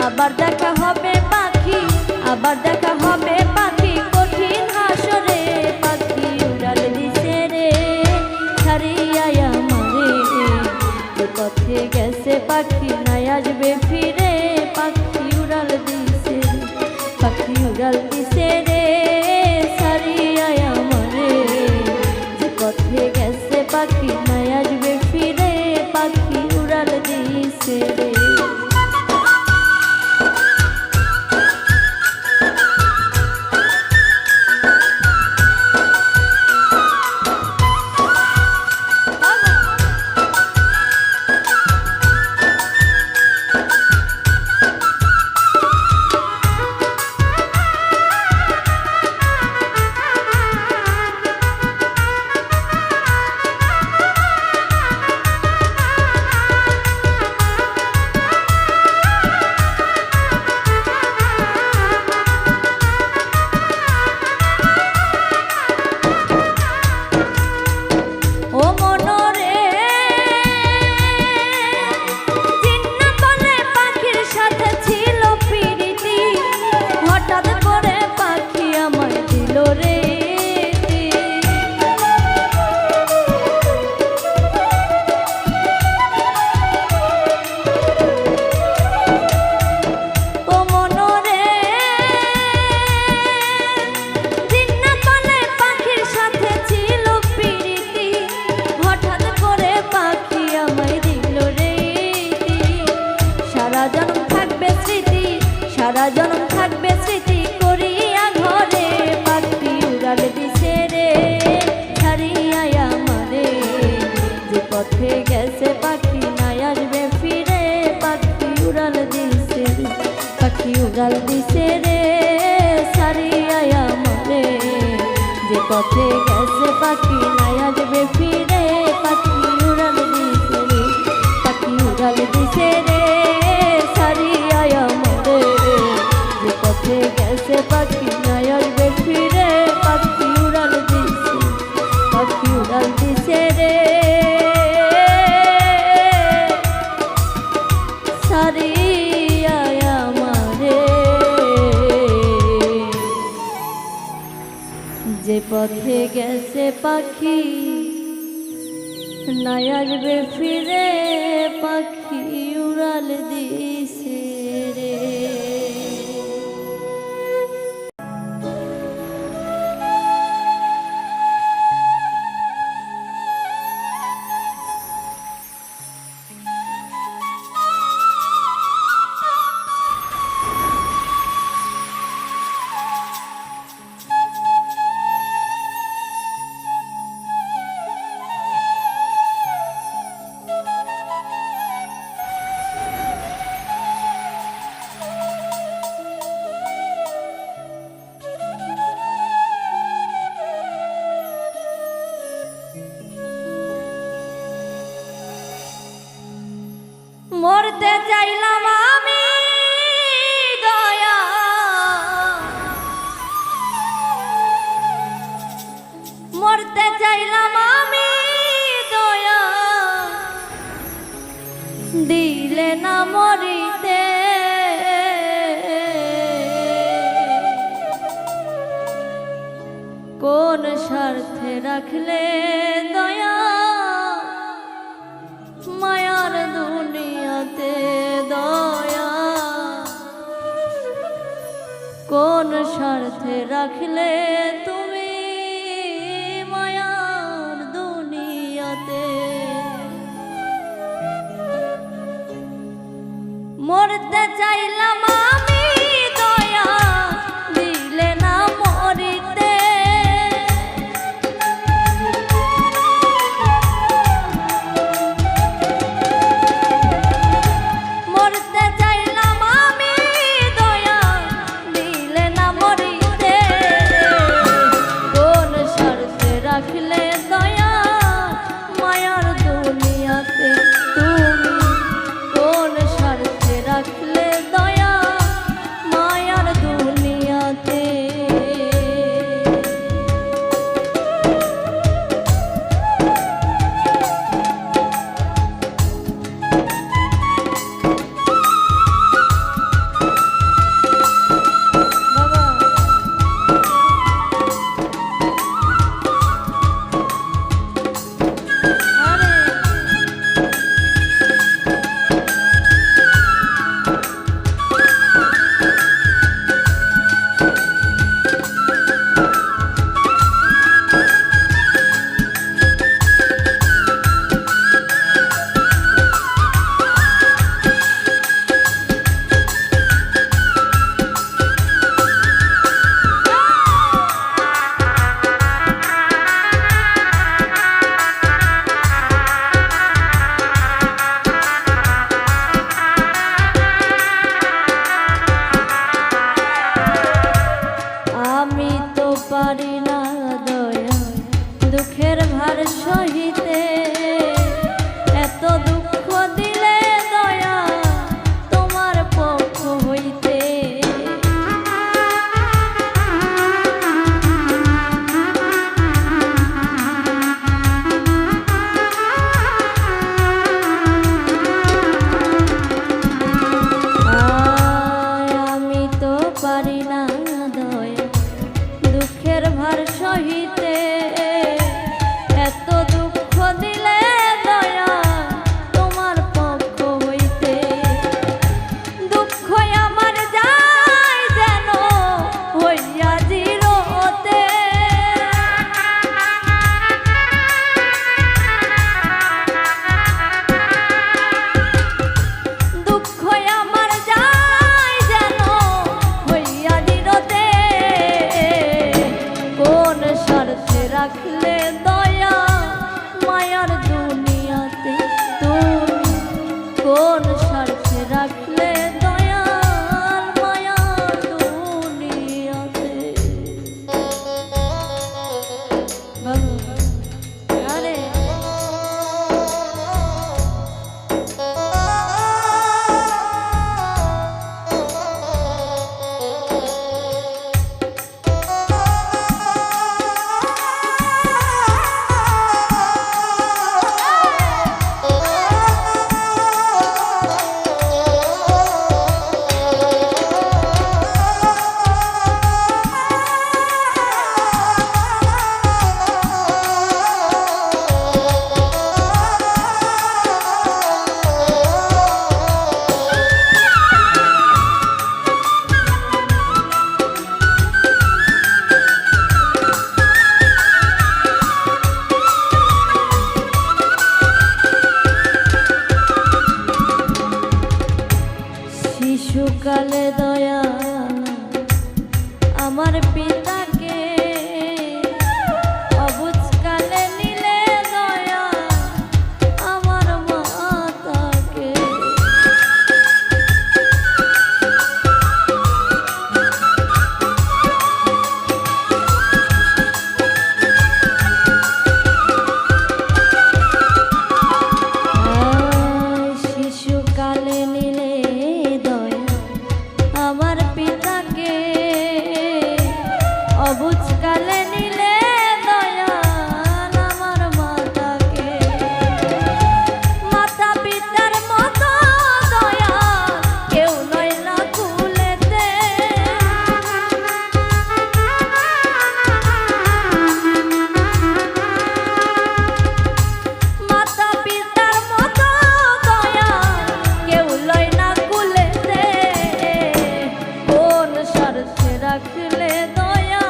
আবার দেখা হবে পাখি আবার দেখা হবে পাখি কঠিন হাসরে পাখি উড়াল দিছে রে ছাড়িয়া আমারে যে পথে গেছে পাখি নাই আসবে ফিরে পাখি উড়াল দিছে পাখি উড়াল দিছে রে ছাড়িয়া আমারে যে পথে গেছে পাখি নাই আসবে ফিরে পাখি উড়াল দিছে রে। সারা জনম থাকবে স্মৃতি করিয়া ঘরে। পাখি উড়াল দিছে রে ছাড়িয়া আমারে, যে পথে গেছে পাখি নাই আসবে ফিরে। পাখি উড়াল দিছে রে, পাখি উড়াল দিছে রে ছাড়িয়া আমারে, যে পথে গেছে পাখি নাই আসবে ফিরে। পাখি উড়াল দিছে রে, পাখি উড়াল দিছে রে ছাড়িয়া আমারে, যে পথে গেছে পাখি নাই আসবে ফিরে। পাখি উড়াল দিছে, পাখি উড়াল দিছে রে ছাড়িয়া আমারে, যে পথে গেছে পাখি নাই আসবে ফিরে। পাখি উড়াল দিছে রে। মরতে চাইলাম আমি দয়া, মরতে চাইলাম আমি দয়া, দিলে না মরিতে। কোন স্বার্থে রাখলে দয়া মায়ার দুনিয়াতে দয়া, কোন স্বার্থে রাখলে তুমি মায়ার দুনিয়াতে। মরতে চাইলাম আমি দয়া, দিলে না মরিতে। মরতে চাইলাম আমি দয়া, দিলে না মরিতে। কোন স্বার্থে রাখলে দয়াল মায়ার দুনিয়াতে। আরে শিশুকালে দয়াল আমার পিতাকে, অবুঝকালে নিলে দয়াল আমার মাতাকে। শিশুকালে নিলে আমার পিতাকে, অবুঝকালে নিলে দয়াল আমার মাতাকে। মাতা পিতার মতো দয়াল কেউ নয় না কুলেতে। মাতা পিতার মতো দয়াল কেউ লয় না কুলেতে। কোন স্বার্থে রাখলে দয়া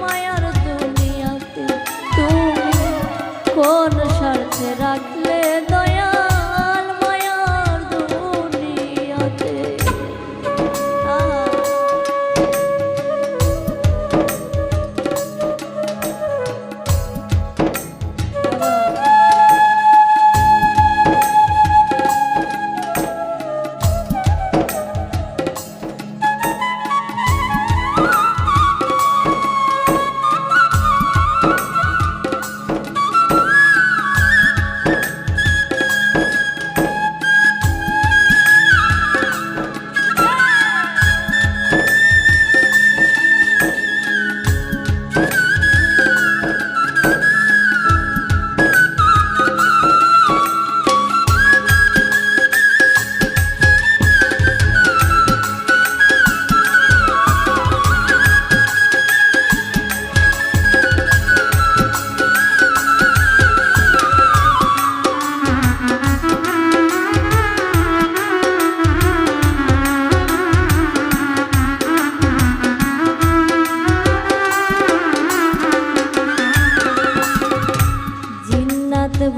মায়ার দুনিয়াতে তুমি, কোন স্বার্থে রাখলে দয়াল মায়ার দুনিয়াতে।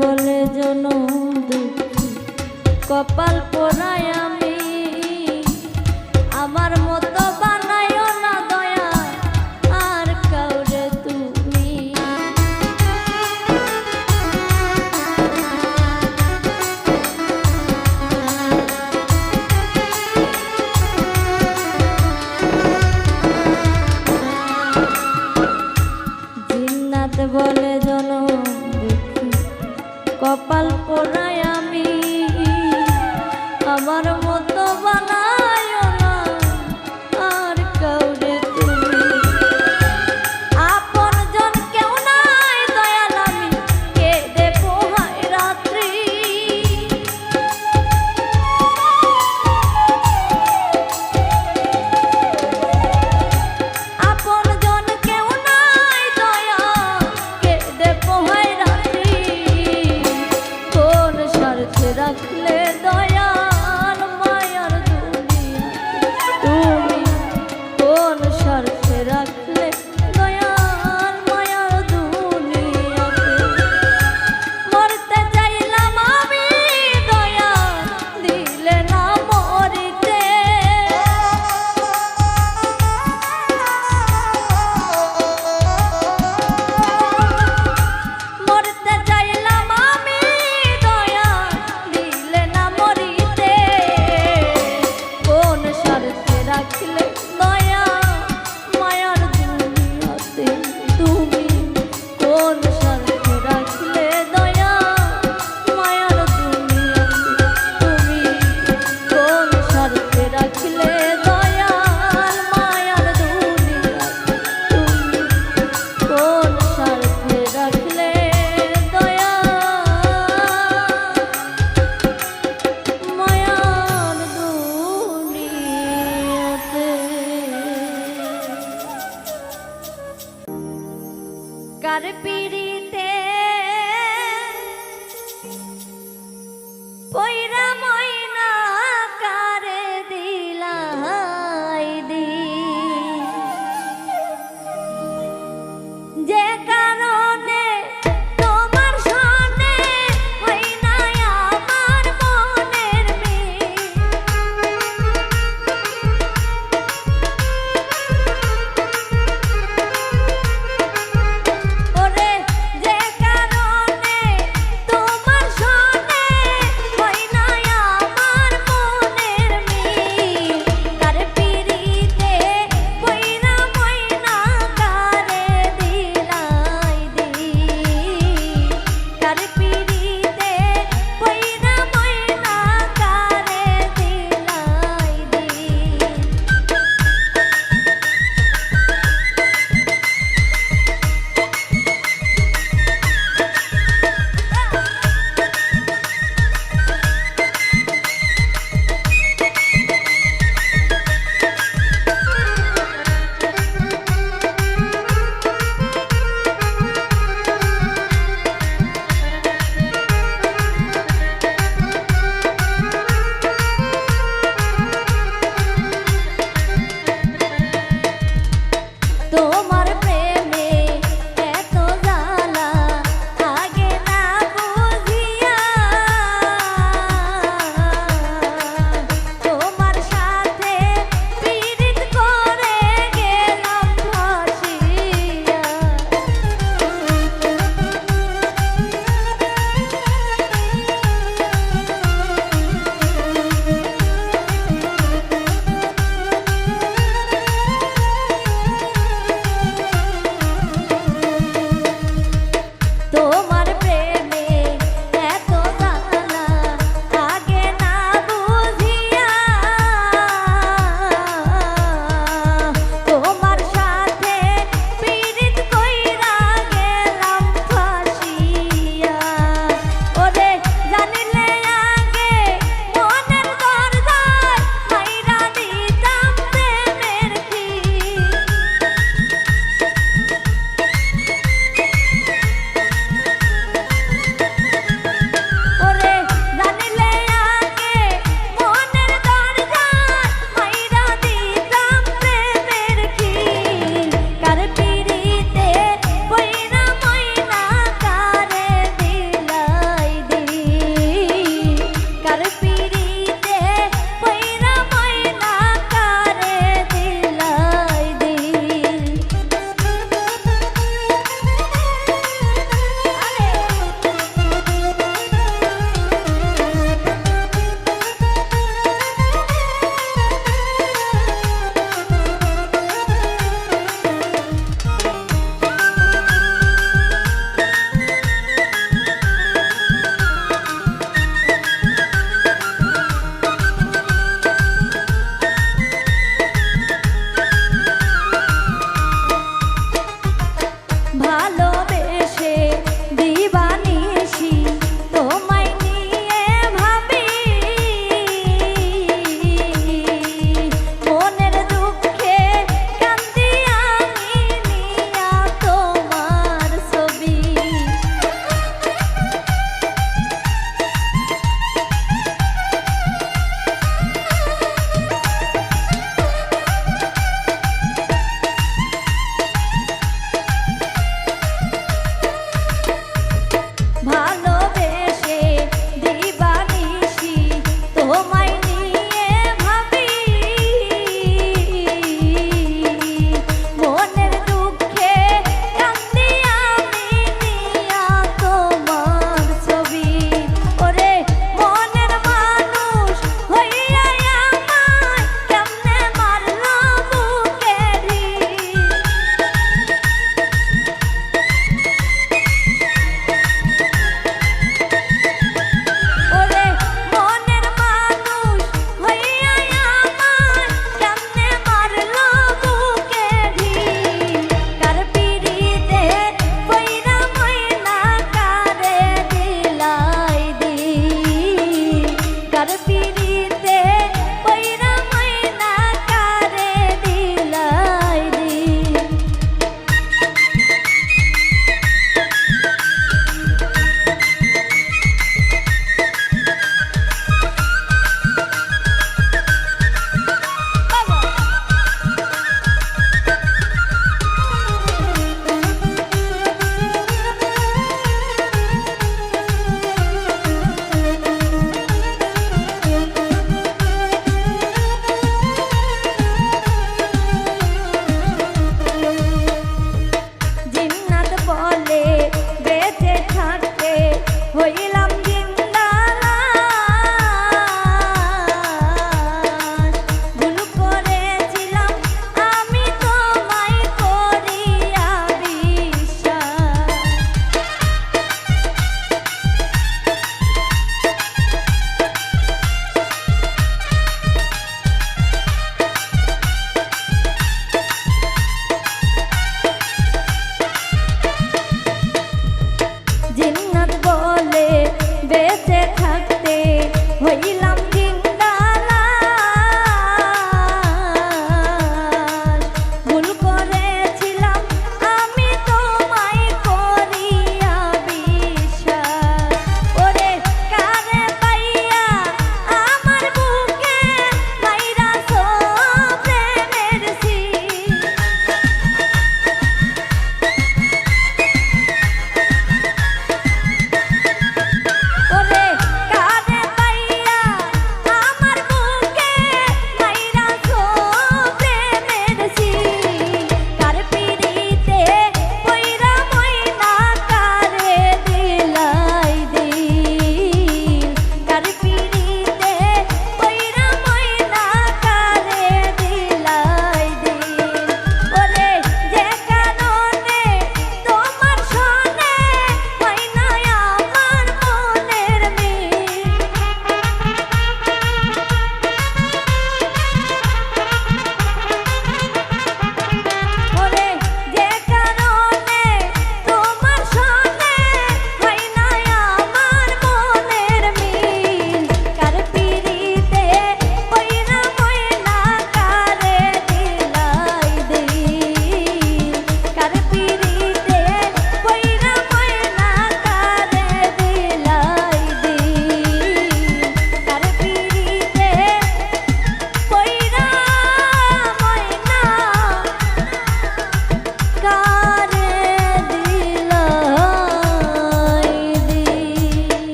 বলে জনম দুঃখী কপাল পোড়ায় আমি, আমার মতো বানায়ও না দয়া আর কাউরে তুমি। জিন্নাত বলে জনম কপাল পোড়ায় আমি, আমার মতো বানা